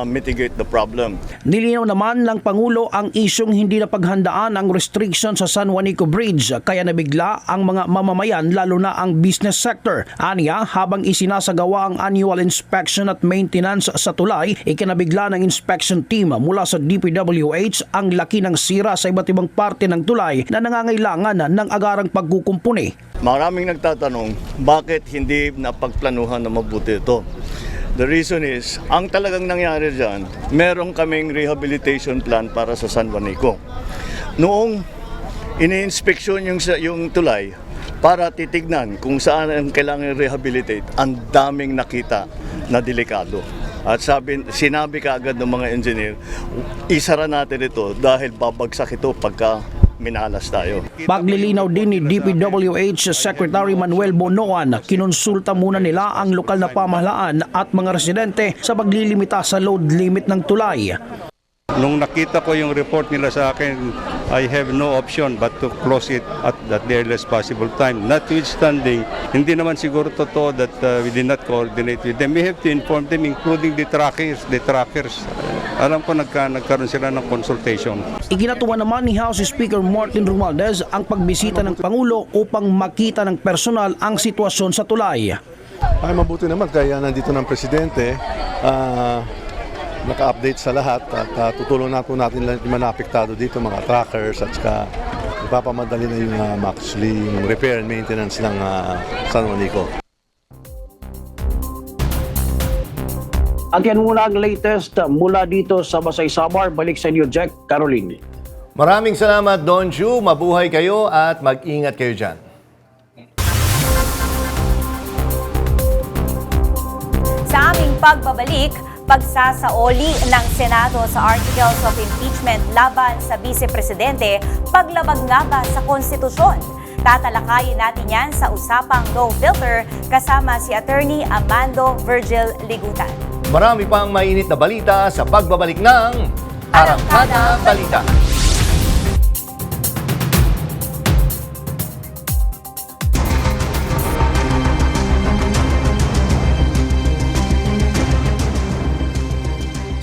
mitigate the problem. Nilinaw naman ng Pangulo ang isyong hindi na paghandaan ang restriction sa San Juanico Bridge kaya nabigla ang mga mamamayan lalo na ang business sector. Aniya, habang isinasagawa ang annual inspection at maintenance sa tulay, ikinabigla ng inspection team mula sa DPWH ang laki ng sira sa iba't ibang parte ng tulay na nangangailangan ng agarang pagkukumpuni. Maraming nagtatanong, bakit hindi napagplanuhan na mabuti ito? The reason is, ang talagang nangyari dyan, meron kaming rehabilitation plan para sa San Juanico. Noong ini-inspeksyon yung tulay para titignan kung saan ang kailangan rehabilitate, ang daming nakita na delikado. At sinabi kaagad ng mga engineer, isara natin ito dahil babagsak ito pagka minalas tayo. Paglilinaw din ni DPWH Secretary Manuel Bonoan, kinonsulta muna nila ang lokal na pamahalaan at mga residente sa paglilimita sa load limit ng tulay. Nung nakita ko yung report nila sa akin, I have no option but to close it at the earliest possible time. Notwithstanding, hindi naman siguro totoo that we did not coordinate with them. We have to inform them, including the trackers. Alam ko nagkaroon sila ng consultation. Ikinatuwa naman ni House Speaker Martin Romualdez ang pagbisita ng Pangulo upang makita ng personal ang sitwasyon sa tulay. Ay, mabuti naman kaya nandito ng Presidente. Naka-update sa lahat at tutulong natin lang yung mga apektado dito, mga trackers at saka ipapamadali na yung actually yung repair and maintenance ng San Juanico. At yan muna ang latest mula dito sa Basay Samar. Balik sa inyo, Jack Caroline. Maraming salamat, Don Ju. Mabuhay kayo at mag-ingat kayo dyan. Sa aming pagbabalik, pagsasaoli ng Senado sa Articles of Impeachment laban sa Vice Presidente, paglabag nga ba sa konstitusyon? Tatalakayin natin yan sa usapang No Filter kasama si Attorney Amando Virgil Ligutan. Marami pang mainit na balita sa pagbabalik ng Arangkada Balita.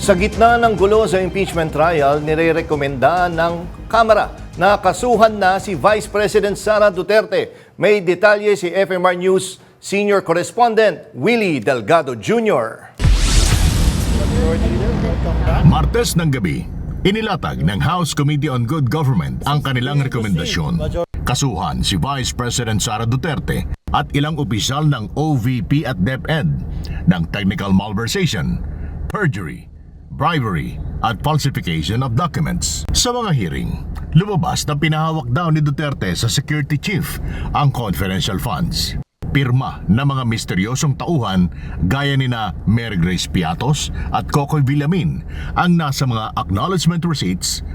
Sa gitna ng gulo sa impeachment trial, nirerekomenda ng Kamara na kasuhan na si Vice President Sara Duterte. May detalye si FMR News Senior Correspondent Willie Delgado Jr. Martes ng gabi, inilatag ng House Committee on Good Government ang kanilang rekomendasyon. Kasuhan si Vice President Sara Duterte at ilang opisyal ng OVP at DepEd ng technical malversation, perjury, bribery at falsification of documents. Sa mga hearing, lumabas na pinahawak daw ni Duterte sa security chief ang confidential funds. Pirma ng mga misteryosong tauhan gaya ni na Mary Grace Piatos at Cocoy Villamin ang nasa mga acknowledgement receipts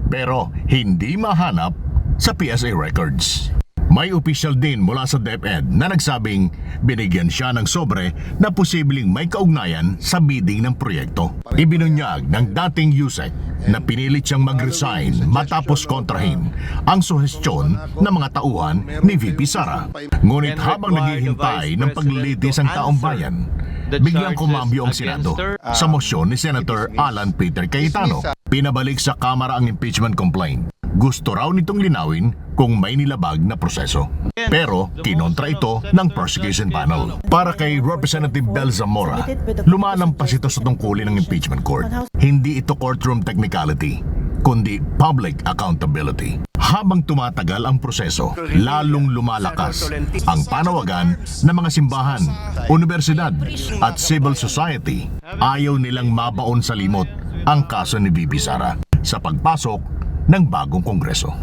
pero hindi mahanap sa PSA records. May opisyal din mula sa DepEd na nagsabing binigyan siya ng sobre na posibleng may kaugnayan sa bidding ng proyekto. Ibinunyag ng dating USEC na pinilit siyang mag-resign matapos kontrahin ang suhestyon ng mga tauhan ni VP Sara. Ngunit habang naghihintay ng paglilitis ang taong bayan, biglang kumambyo ang Senado sa mosyon ni Senator Alan Peter Cayetano. Pinabalik sa Kamara ang impeachment complaint. Gusto raw nitong linawin kung may nilabag na proseso. Pero kinontra ito ng prosecution panel. Para kay Representative Bel Zamora, lumalampas ito sa tungkulin ng impeachment court. Hindi ito courtroom technicality, kundi public accountability. Habang tumatagal ang proseso, lalong lumalakas ang panawagan ng mga simbahan, universidad at civil society. Ayaw nilang mabaon sa limot ang kaso ni VP Sara sa pagpasok ng bagong kongreso.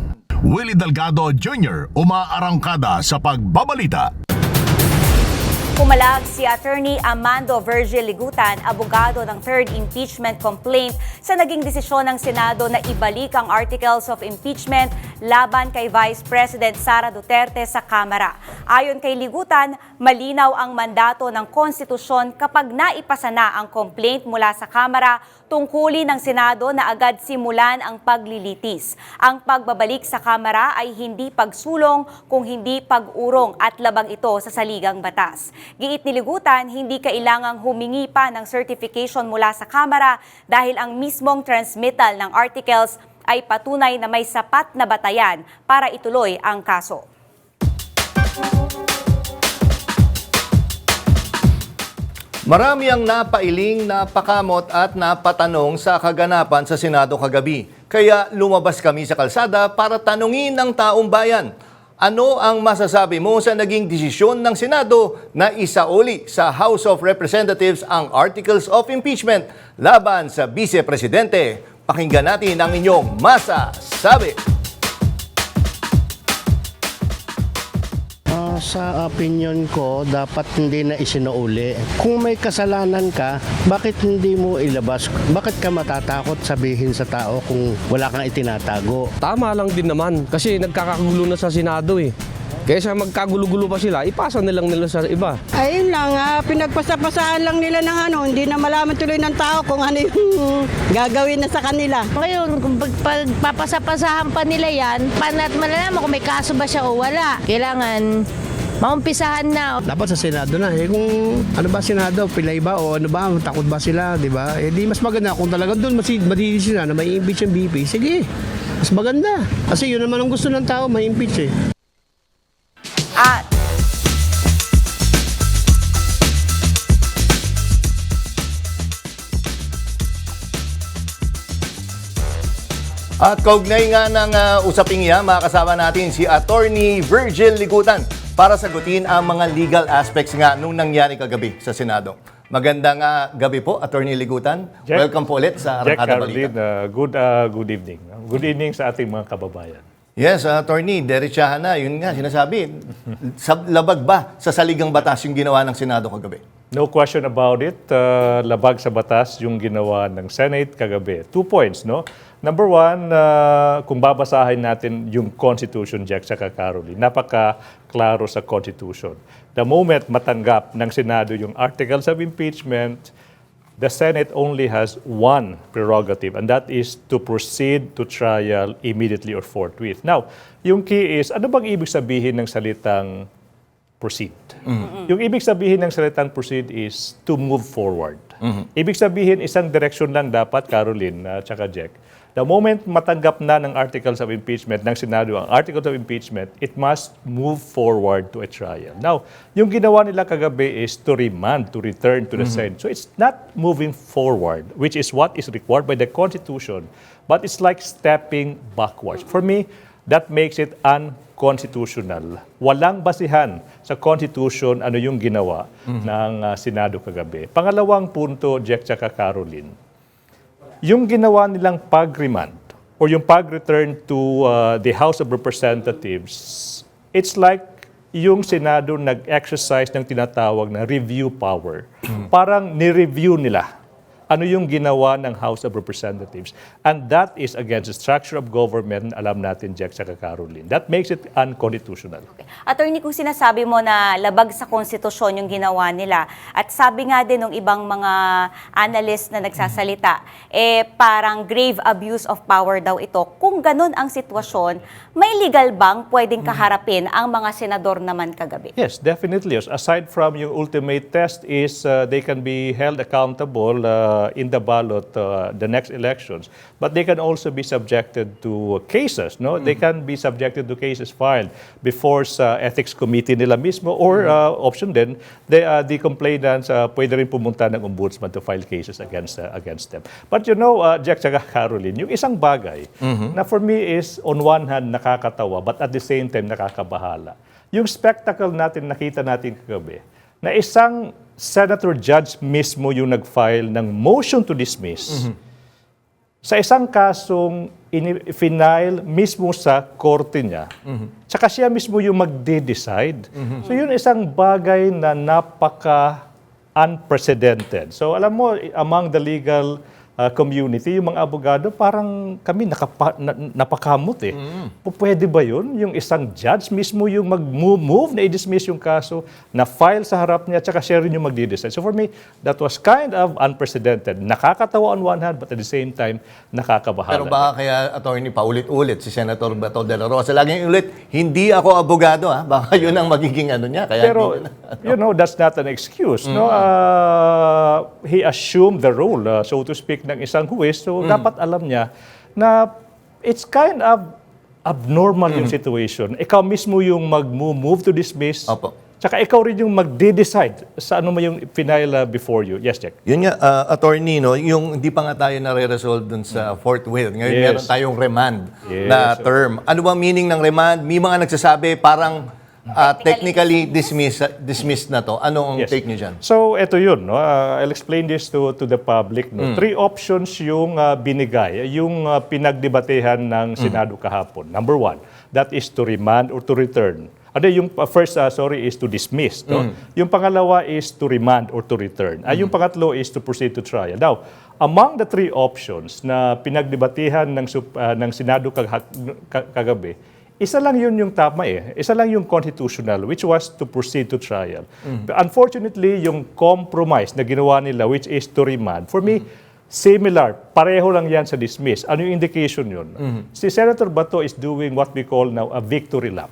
Willie Delgado Jr. umaarangkada sa pagbabalita. Pumalag si Attorney Amando Virgil Ligutan, abogado ng third impeachment complaint sa naging desisyon ng Senado na ibalik ang articles of impeachment laban kay Vice President Sara Duterte sa Kamara. Ayon kay Ligutan, malinaw ang mandato ng konstitusyon kapag naipasa na ang complaint mula sa Kamara, tungkulin ng Senado na agad simulan ang paglilitis. Ang pagbabalik sa Kamara ay hindi pagsulong kung hindi pag-urong at labag ito sa saligang batas. Giit ni Ligutan, hindi kailangang humingi pa ng certification mula sa Kamara dahil ang mismong transmittal ng articles ay patunay na may sapat na batayan para ituloy ang kaso. Marami ang napailing, napakamot at napatanong sa kaganapan sa Senado kagabi. Kaya lumabas kami sa kalsada para tanungin ng taong bayan. Ano ang masasabi mo sa naging desisyon ng Senado na isauli sa House of Representatives ang Articles of Impeachment laban sa Vice Presidente? Pakinggan natin ang inyong masasabi. Sa opinion ko, dapat hindi na isinuuli. Kung may kasalanan ka, bakit hindi mo ilabas? Bakit ka matatakot sabihin sa tao kung wala kang itinatago? Tama lang din naman kasi nagkakagulo na sa Senado eh. Kaysa magkagulo-gulo pa sila, ipasa nilang nila sa iba. Ayun lang, pinagpasapasaan lang nila ng hindi na malaman tuloy ng tao kung ano yung gagawin na sa kanila. Ngayon, kung pagpapasapasahan pa nila yan, paano natin malalaman kung may kaso ba siya o wala? Kailangan maumpisahan na. Dapat sa Senado na. Kung ano ba Senado, pilay ba o ano ba, takot ba sila, di ba? Di mas maganda kung talagang doon madidis sila na may impeach ang BP. Sige, mas maganda. Kasi yun naman ang gusto ng tao, may impeach eh. At kaugnay nga ng usaping iyan, makakasama natin si Attorney Virgil Ligutan para sagutin ang mga legal aspects nga nung nangyari kagabi sa Senado. Magandang gabi po, Attorney Ligutan. Jack, Welcome po ulit sa Arangkada Balita. Good evening. Good evening sa ating mga kababayan. Yes, Attorney, derechahan na. Yun nga, sinasabi. Labag ba sa saligang batas yung ginawa ng Senado kagabi? No question about it. Labag sa batas yung ginawa ng Senate kagabi. 2 points, no? Number one, kung babasahin natin yung Constitution, Jack, saka Caroline, napaka-klaro sa Constitution. The moment matanggap ng Senado yung articles of impeachment, the Senate only has one prerogative, and that is to proceed to trial immediately or forthwith. Now, yung key is, ano bang ibig sabihin ng salitang proceed? Yung ibig sabihin ng salitang proceed is to move forward. Ibig sabihin, isang direksyon lang dapat, Caroline at saka Jack. The moment matanggap na ng articles of impeachment ng Senado ang articles of impeachment, it must move forward to a trial. Now, yung ginawa nila kagabi is to remand, to return to the Senate. So it's not moving forward, which is what is required by the Constitution, but it's like stepping backwards. For me, that makes it unconstitutional. Walang basihan sa Constitution ano yung ginawa ng Senado kagabi. Pangalawang punto, Jack tsaka Caroline, yung ginawa nilang pag-remand or yung pag-return to the House of Representatives, it's like yung Senado nag-exercise ng tinatawag na review power. Parang ni-review nila ano yung ginawa ng House of Representatives. And that is against the structure of government, alam natin, Jack sa Caroline. That makes it unconstitutional. Okay. Attorney, kung sinasabi mo na labag sa konstitusyon yung ginawa nila, at sabi nga din ng ibang mga analyst na nagsasalita, parang grave abuse of power daw ito. Kung ganun ang sitwasyon, may legal bang pwedeng kaharapin ang mga senador naman kagabi? Yes, definitely. Aside from yung ultimate test is they can be held accountable in the ballot the next elections, but they can also be subjected to cases, no? They can be subjected to cases filed before sa ethics committee nila mismo or option din, the complainants pwede rin pumunta ng ombudsman to file cases against them. But you know, Jack tsaka Caroline, yung isang bagay na for me is on one hand nakakatawa but at the same time nakakabahala. Yung spectacle natin nakita natin kagabi na isang senator judge mismo yung nag-file ng motion to dismiss sa isang kasong final mismo sa korte niya, tsaka siya mismo yung magde-decide. So yun isang bagay na napaka-unprecedented. So alam mo, among the legal community, yung mga abogado, parang kami napakamot eh. Pwede ba yun? Yung isang judge mismo yung mag-move na i-dismiss yung kaso, na file sa harap niya, tsaka siya rin yung magde-decide. So for me, that was kind of unprecedented. Nakakatawa on one hand, but at the same time, nakakabahala. Pero baka kaya, attorney, paulit-ulit si Senator Bato de la Rosa. Laging ulit, hindi ako abogado, ha? Baka yun ang magiging ano niya. Kaya pero, you know, that's not an excuse. No? He assumed the role, so to speak, ng isang huwes. So, dapat alam niya na it's kind of abnormal yung situation. Ikaw mismo yung mag-move to dismiss. Opo. Tsaka ikaw rin yung magde-decide sa ano mo yung final before you. Yes, Jack. Yun nga, attorney, no, yung hindi pa nga tayo nare-resolve dun sa forthwith. Ngayon, meron tayong remand na term. Ano ba meaning ng remand? May mga nagsasabi parang technically dismissed na to. Anong take niyo dyan? So, ito yun. No? I'll explain this to the public. No? 3 options yung binigay, yung pinagdebatehan ng Senado kahapon. Number 1, that is to remand or to return. Yung first, is to dismiss. No? Yung pangalawa is to remand or to return. Yung pangatlo is to proceed to trial. Now, among the 3 options na pinagdebatehan ng Senado kagabi, isa lang yun yung tama eh. Isa lang yung constitutional, which was to proceed to trial. But unfortunately, yung compromise na ginawa nila, which is to remand, for me, similar. Pareho lang yan sa dismiss. Ano yung indication yun? Si Senator Bato is doing what we call now a victory lap.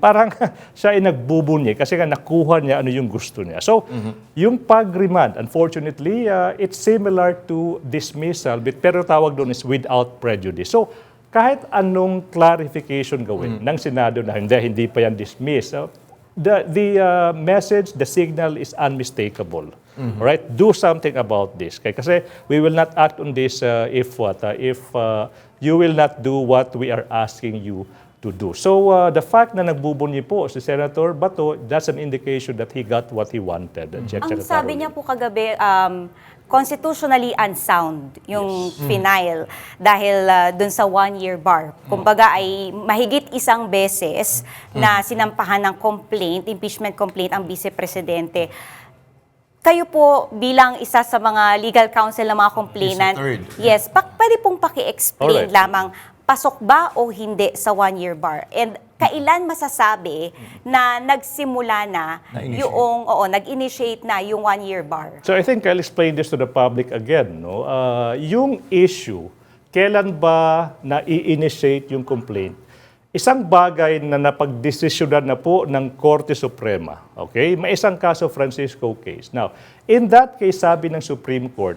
Parang siya ay nagbubunyi kasi nga nakuha niya ano yung gusto niya. So, yung pag-remand, unfortunately, it's similar to dismissal, pero tawag doon is without prejudice. So, kahit anong clarification gawin ng Senado na hindi pa yan dismiss, the message, the signal is unmistakable. Right? Do something about this. Kasi we will not act on this if you will not do what we are asking you to do. So the fact na nagbubunyi po si Senator Bato, that's an indication that he got what he wanted. Ang sabi niya po kagabi, constitutionally unsound yung final dahil dun sa 1-year bar. Kumbaga ay mahigit isang beses na sinampahan ng complaint, impeachment complaint ang vice-presidente. Kayo po bilang isa sa mga legal counsel ng mga complainant, yes, pwede pong paki-explain lamang, pasok ba o hindi sa 1-year bar? And kailan masasabi na nagsimula na yung, nag-initiate na yung 1-year bar? So I think I'll explain this to the public again. No? Yung issue, kailan ba na-i-initiate yung complaint? Isang bagay na napagdesisyonan na po ng Korte Suprema. Okay? May isang kaso, Francisco case. Now, in that case, sabi ng Supreme Court,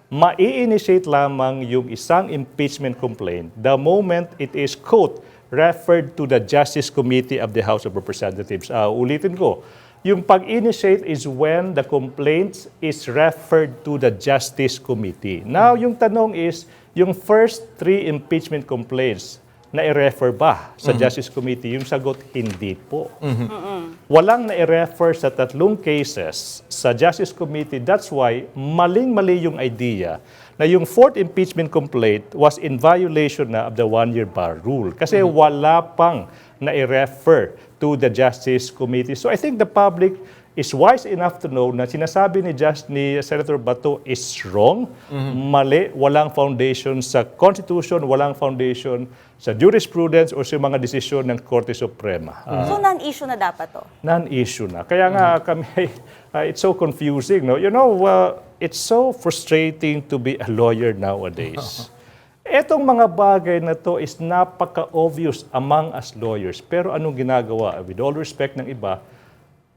ma-i-initiate lamang yung isang impeachment complaint the moment it is, quote, referred to the Justice Committee of the House of Representatives. Ulitin ko, yung pag-initiate is when the complaint is referred to the Justice Committee. Now, yung tanong is, yung first 3 impeachment complaints na i-refer ba sa Justice Committee? Yung sagot, hindi po. Walang na-i-refer sa 3 cases sa Justice Committee. That's why maling-mali yung idea na yung 4th impeachment complaint was in violation na of the 1-year bar rule. Kasi wala pang na-i-refer to the Justice Committee. So I think the public is wise enough to know na sinasabi ni Senator Bato is wrong, mali, walang foundation sa Constitution, walang foundation sa jurisprudence o sa mga desisyon ng Korte Suprema. So non-issue na dapat to? Non-issue na. Kaya nga kami, it's so confusing. No? You know, it's so frustrating to be a lawyer nowadays. Etong mga bagay na to is napaka-obvious among us lawyers. Pero anong ginagawa? With all respect ng iba,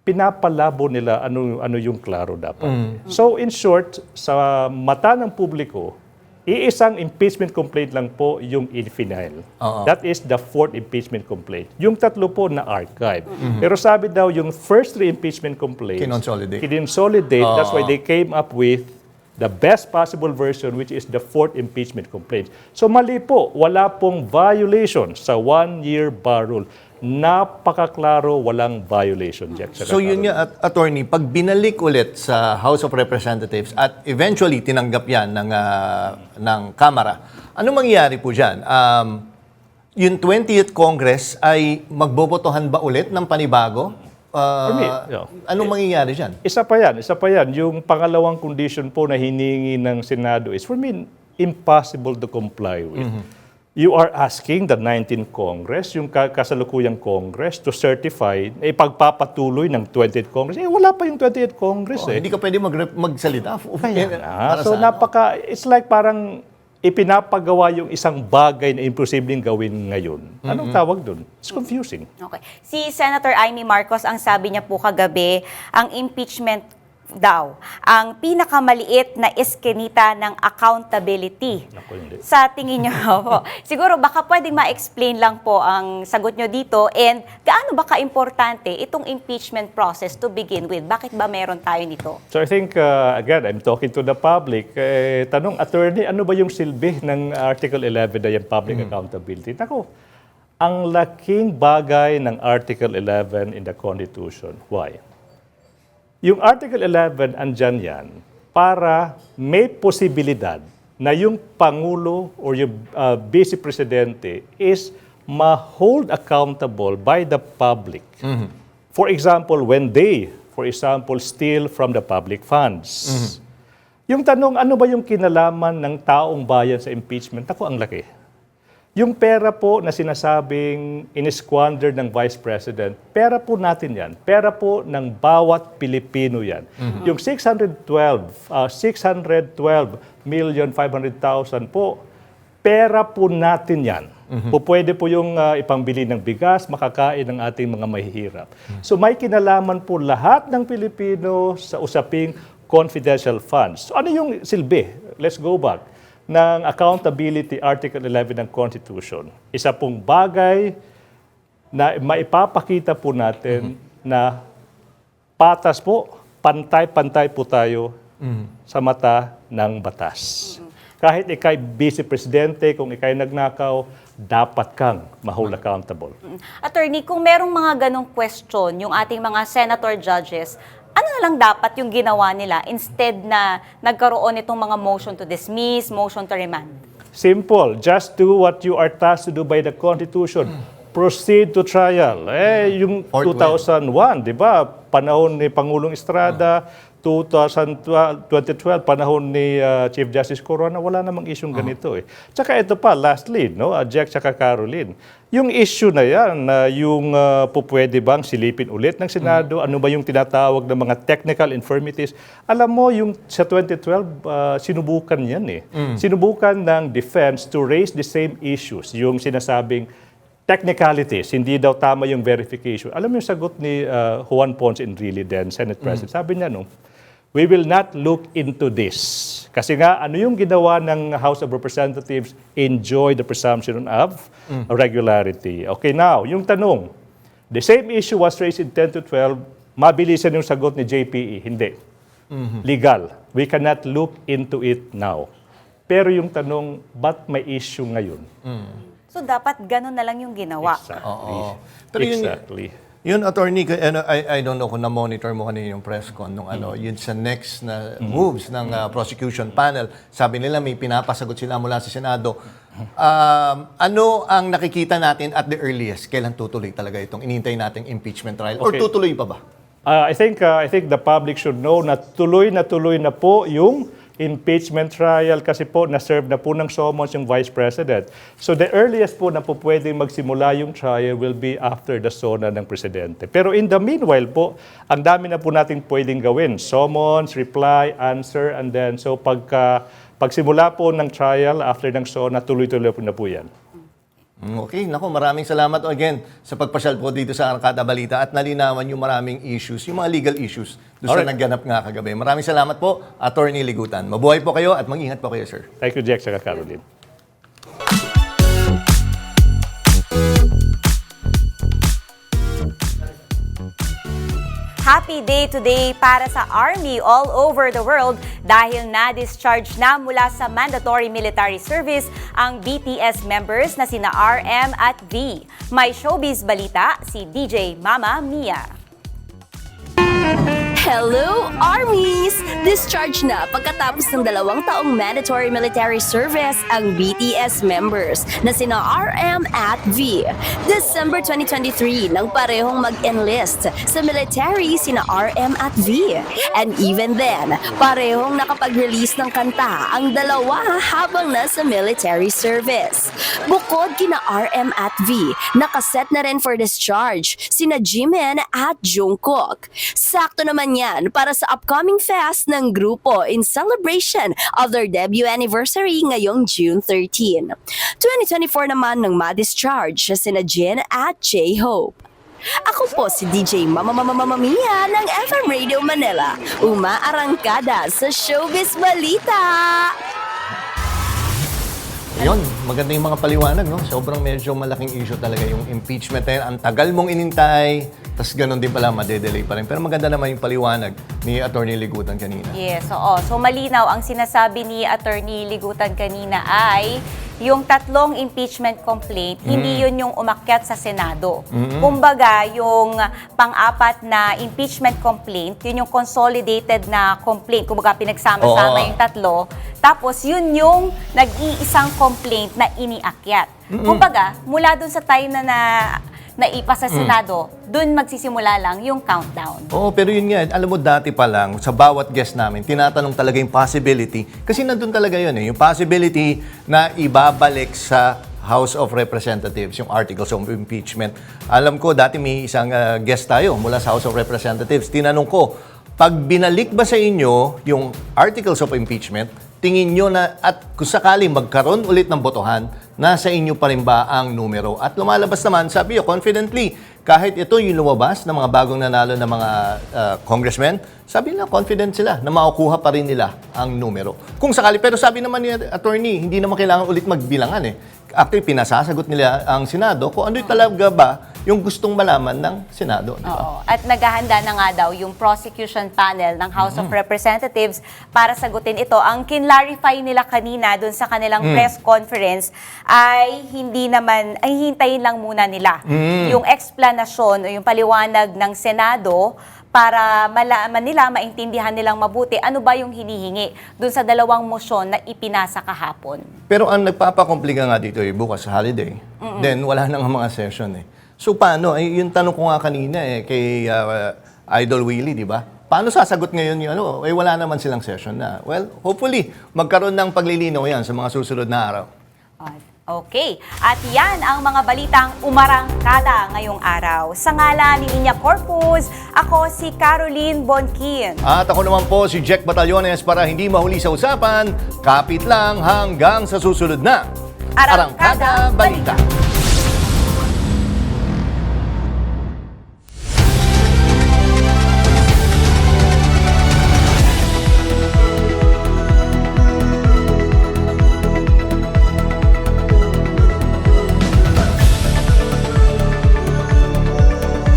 pinapalabo nila ano yung klaro dapat. So in short, sa mata ng publiko, iisang impeachment complaint lang po yung in-final. That is the 4th impeachment complaint. Yung 3 po na archive. Pero sabi daw yung first 3 impeachment complaints, kinonsolidate. That's why they came up with the best possible version, which is the 4th impeachment complaint. So mali po, wala pong violation sa 1-year bar rule. napakaklaro, walang violation, Jack. So yun nga, attorney, pag binalik ulit sa House of Representatives at eventually tinanggap yan ng Kamara, ano mangyayari po dyan? Yung 20th Congress ay magbobotohan ba ulit ng panibago? Anong mangyayari dyan? Isa pa yan. Yung pangalawang condition po na hiningi ng Senado is, for me, impossible to comply with. You are asking the 19th Congress, yung kasalukuyang Congress, to certify na ipagpapatuloy ng 20th Congress. Wala pa yung 20th Congress Hindi ka pwede magsalita. So it's like parang ipinapagawa yung isang bagay na imposibleng gawin ngayon. Anong tawag doon? It's confusing. Okay. Si Senator Amy Marcos, ang sabi niya po kagabi, ang impeachment daw ang pinakamaliit na eskinita ng accountability. Sa tingin niyo po, siguro baka pwedeng ma-explain lang po ang sagot niyo dito, and gaano ba ka-importante itong impeachment process to begin with? Bakit ba meron tayo nito? So I think, again, I'm talking to the public. Tanong, attorney, ano ba yung silbi ng Article 11 na yung public accountability? Nako, ang laking bagay ng Article 11 in the Constitution. Why? Yung Article 11, andyan yan para may posibilidad na yung Pangulo or yung Vice Presidente is ma-hold accountable by the public. For example, when they, steal from the public funds. Yung tanong, ano ba yung kinalaman ng taong bayan sa impeachment? Ako, ang laki. Yung pera po na sinasabing in-squander ng Vice President, pera po natin yan. Pera po ng bawat Pilipino yan. Yung 612,500,000 po, pera po natin yan. Pwede po yung ipambili ng bigas, makakain ng ating mga mahihirap. So may kinalaman po lahat ng Pilipino sa usaping confidential funds. So ano yung silbi? Let's go back ng Accountability Article 11 ng Constitution. Isa pong bagay na maipapakita po natin na patas po, pantay-pantay po tayo sa mata ng batas. Kahit ikay Vice Presidente, kung ikay nagnakaw, dapat kang ma-hold accountable. Attorney, kung merong mga ganong question, yung ating mga senator judges, ano na lang dapat yung ginawa nila instead na nagkaroon itong mga motion to dismiss, motion to remand? Simple. Just do what you are tasked to do by the Constitution. Proceed to trial. Yung 2001, di ba? Panahon ni Pangulong Estrada, 2012, panahon ni Chief Justice Corona, wala namang isyong ganito eh. Tsaka ito pa, lastly, no, Jack tsaka Caroline, yung issue na yan, yung pupwede bang silipin ulit ng Senado, ano ba yung tinatawag ng mga technical infirmities, alam mo, yung sa 2012, sinubukan yan eh. Sinubukan ng defense to raise the same issues, yung sinasabing technicalities, hindi daw tama yung verification. Alam mo yung sagot ni Juan Ponce Enrile, then Senate President, sabi niya, no, we will not look into this. Kasi nga, ano yung ginawa ng House of Representatives? Enjoy the presumption of regularity. Okay, now, yung tanong, the same issue was raised in 10 to 12, mabilisan yung sagot ni JPE. Hindi. Legal. We cannot look into it now. Pero yung tanong, ba't may issue ngayon? So, dapat ganun na lang yung ginawa. Exactly. Yun, attorney, I don't know kung na-monitor mo kanina yung press con nung yun sa next na moves ng prosecution panel. Sabi nila may pinapasagot sila mula sa Senado. Ano ang nakikita natin at the earliest? Kailan tutuloy talaga itong inintay nating impeachment trial? Or tutuloy pa ba? I think the public should know na tuloy na po yung impeachment trial kasi po na-serve na po ng summons yung Vice President. So the earliest po na po pwedeng magsimula yung trial will be after the SONA ng Presidente. Pero in the meanwhile po, ang dami na po natin pwedeng gawin. Summons, reply, answer, and then so pagsimula po ng trial after ng SONA, tuloy-tuloy po na po yan. Okay, naku, maraming salamat again sa pagpasyal po dito sa Arangkada Balita at nalinawan yung maraming issues, yung mga legal issues doon sa nagganap nga kagabi. Maraming salamat po, Attorney Ligutan. Mabuhay po kayo at mag-ingat po kayo, sir. Thank you, Jack, saka Caroline. Happy day today para sa Army all over the world dahil na-discharge na mula sa mandatory military service ang BTS members na sina RM at V. May showbiz balita si DJ Mama Mia. Hello, Armies! Discharge na pagkatapos ng 2 taong mandatory military service ang BTS members na sina RM at V. December 2023 nang parehong mag-enlist sa military sina RM at V. And even then, parehong nakapag-release ng kanta ang dalawa habang nasa military service. Bukod kina RM at V, nakaset na rin for discharge sina Jimin at Jungkook. Sakto naman yan para sa upcoming fest ng grupo in celebration of their debut anniversary ngayong June 13. 2024 naman nang ma-discharge sina Jin at J-Hope. Ako po si DJ Mama Mia ng FM Radio Manila, umaarangkada sa Showbiz Balita. Yun, maganda yung mga paliwanag, no? Sobrang medyo malaking issue talaga yung impeachment na yun. Ang tagal mong inintay, tas ganun din pala, madedelay pa rin. Pero maganda naman yung paliwanag ni Attorney Ligutan kanina. Yes, oo. So malinaw, ang sinasabi ni Attorney Ligutan kanina ay yung 3 impeachment complaint, hindi yun yung umakyat sa Senado. Kumbaga, yung pang-4 na impeachment complaint, yun yung consolidated na complaint. Kumbaga, pinagsama-sama yung 3. Tapos, yun yung nag-iisang complaint na iniakyat. Kumbaga, mula dun sa time na naipa sa Senado, dun magsisimula lang yung countdown. Oo, pero yun nga, alam mo dati pa lang, sa bawat guest namin, tinatanong talaga yung possibility. Kasi nandun talaga yun yung possibility na ibabalik sa House of Representatives, yung articles of impeachment. Alam ko, dati may isang guest tayo mula sa House of Representatives. Tinanong ko, pag binalik ba sa inyo yung articles of impeachment, tingin nyo na at kung sakaling magkaroon ulit ng botohan, nasa inyo pa rin ba ang numero? At lumalabas naman, sabi nyo, confidently, kahit ito yung lumabas ng mga bagong nanalo ng mga congressmen, sabi nila, confident sila na makukuha pa rin nila ang numero. Kung sakali, pero sabi naman ni attorney, hindi naman kailangan ulit magbilangan eh. Actually, pinasasagot nila ang Senado kung ano talaga ba yung gustong malaman ng Senado. Di ba? Oo. At naghahanda na nga daw yung prosecution panel ng House of Representatives para sagutin ito. Ang kinlarify nila kanina dun sa kanilang press conference ay hindi naman, ay hintayin lang muna nila yung explanation o yung paliwanag ng Senado para malaman nila, maintindihan nilang mabuti ano ba yung hinihingi dun sa 2 motion na ipinasa kahapon. Pero ang nagpapakomplika nga dito bukas holiday. Then wala nang mga session eh. So paano? Yung tanong ko nga kanina kay Idol Willie, di ba? Paano sasagot ngayon yung ano? Wala naman silang session na. Well, hopefully, magkaroon ng paglilinaw yan sa mga susunod na araw. Okay. At yan ang mga balitang umarangkada ngayong araw. Sa ngalan ni Niña Corpus, ako si Caroline Bonquin. At ako naman po si Jack Batallones para hindi mahuli sa usapan, kapit lang hanggang sa susunod na Arangkada Balita.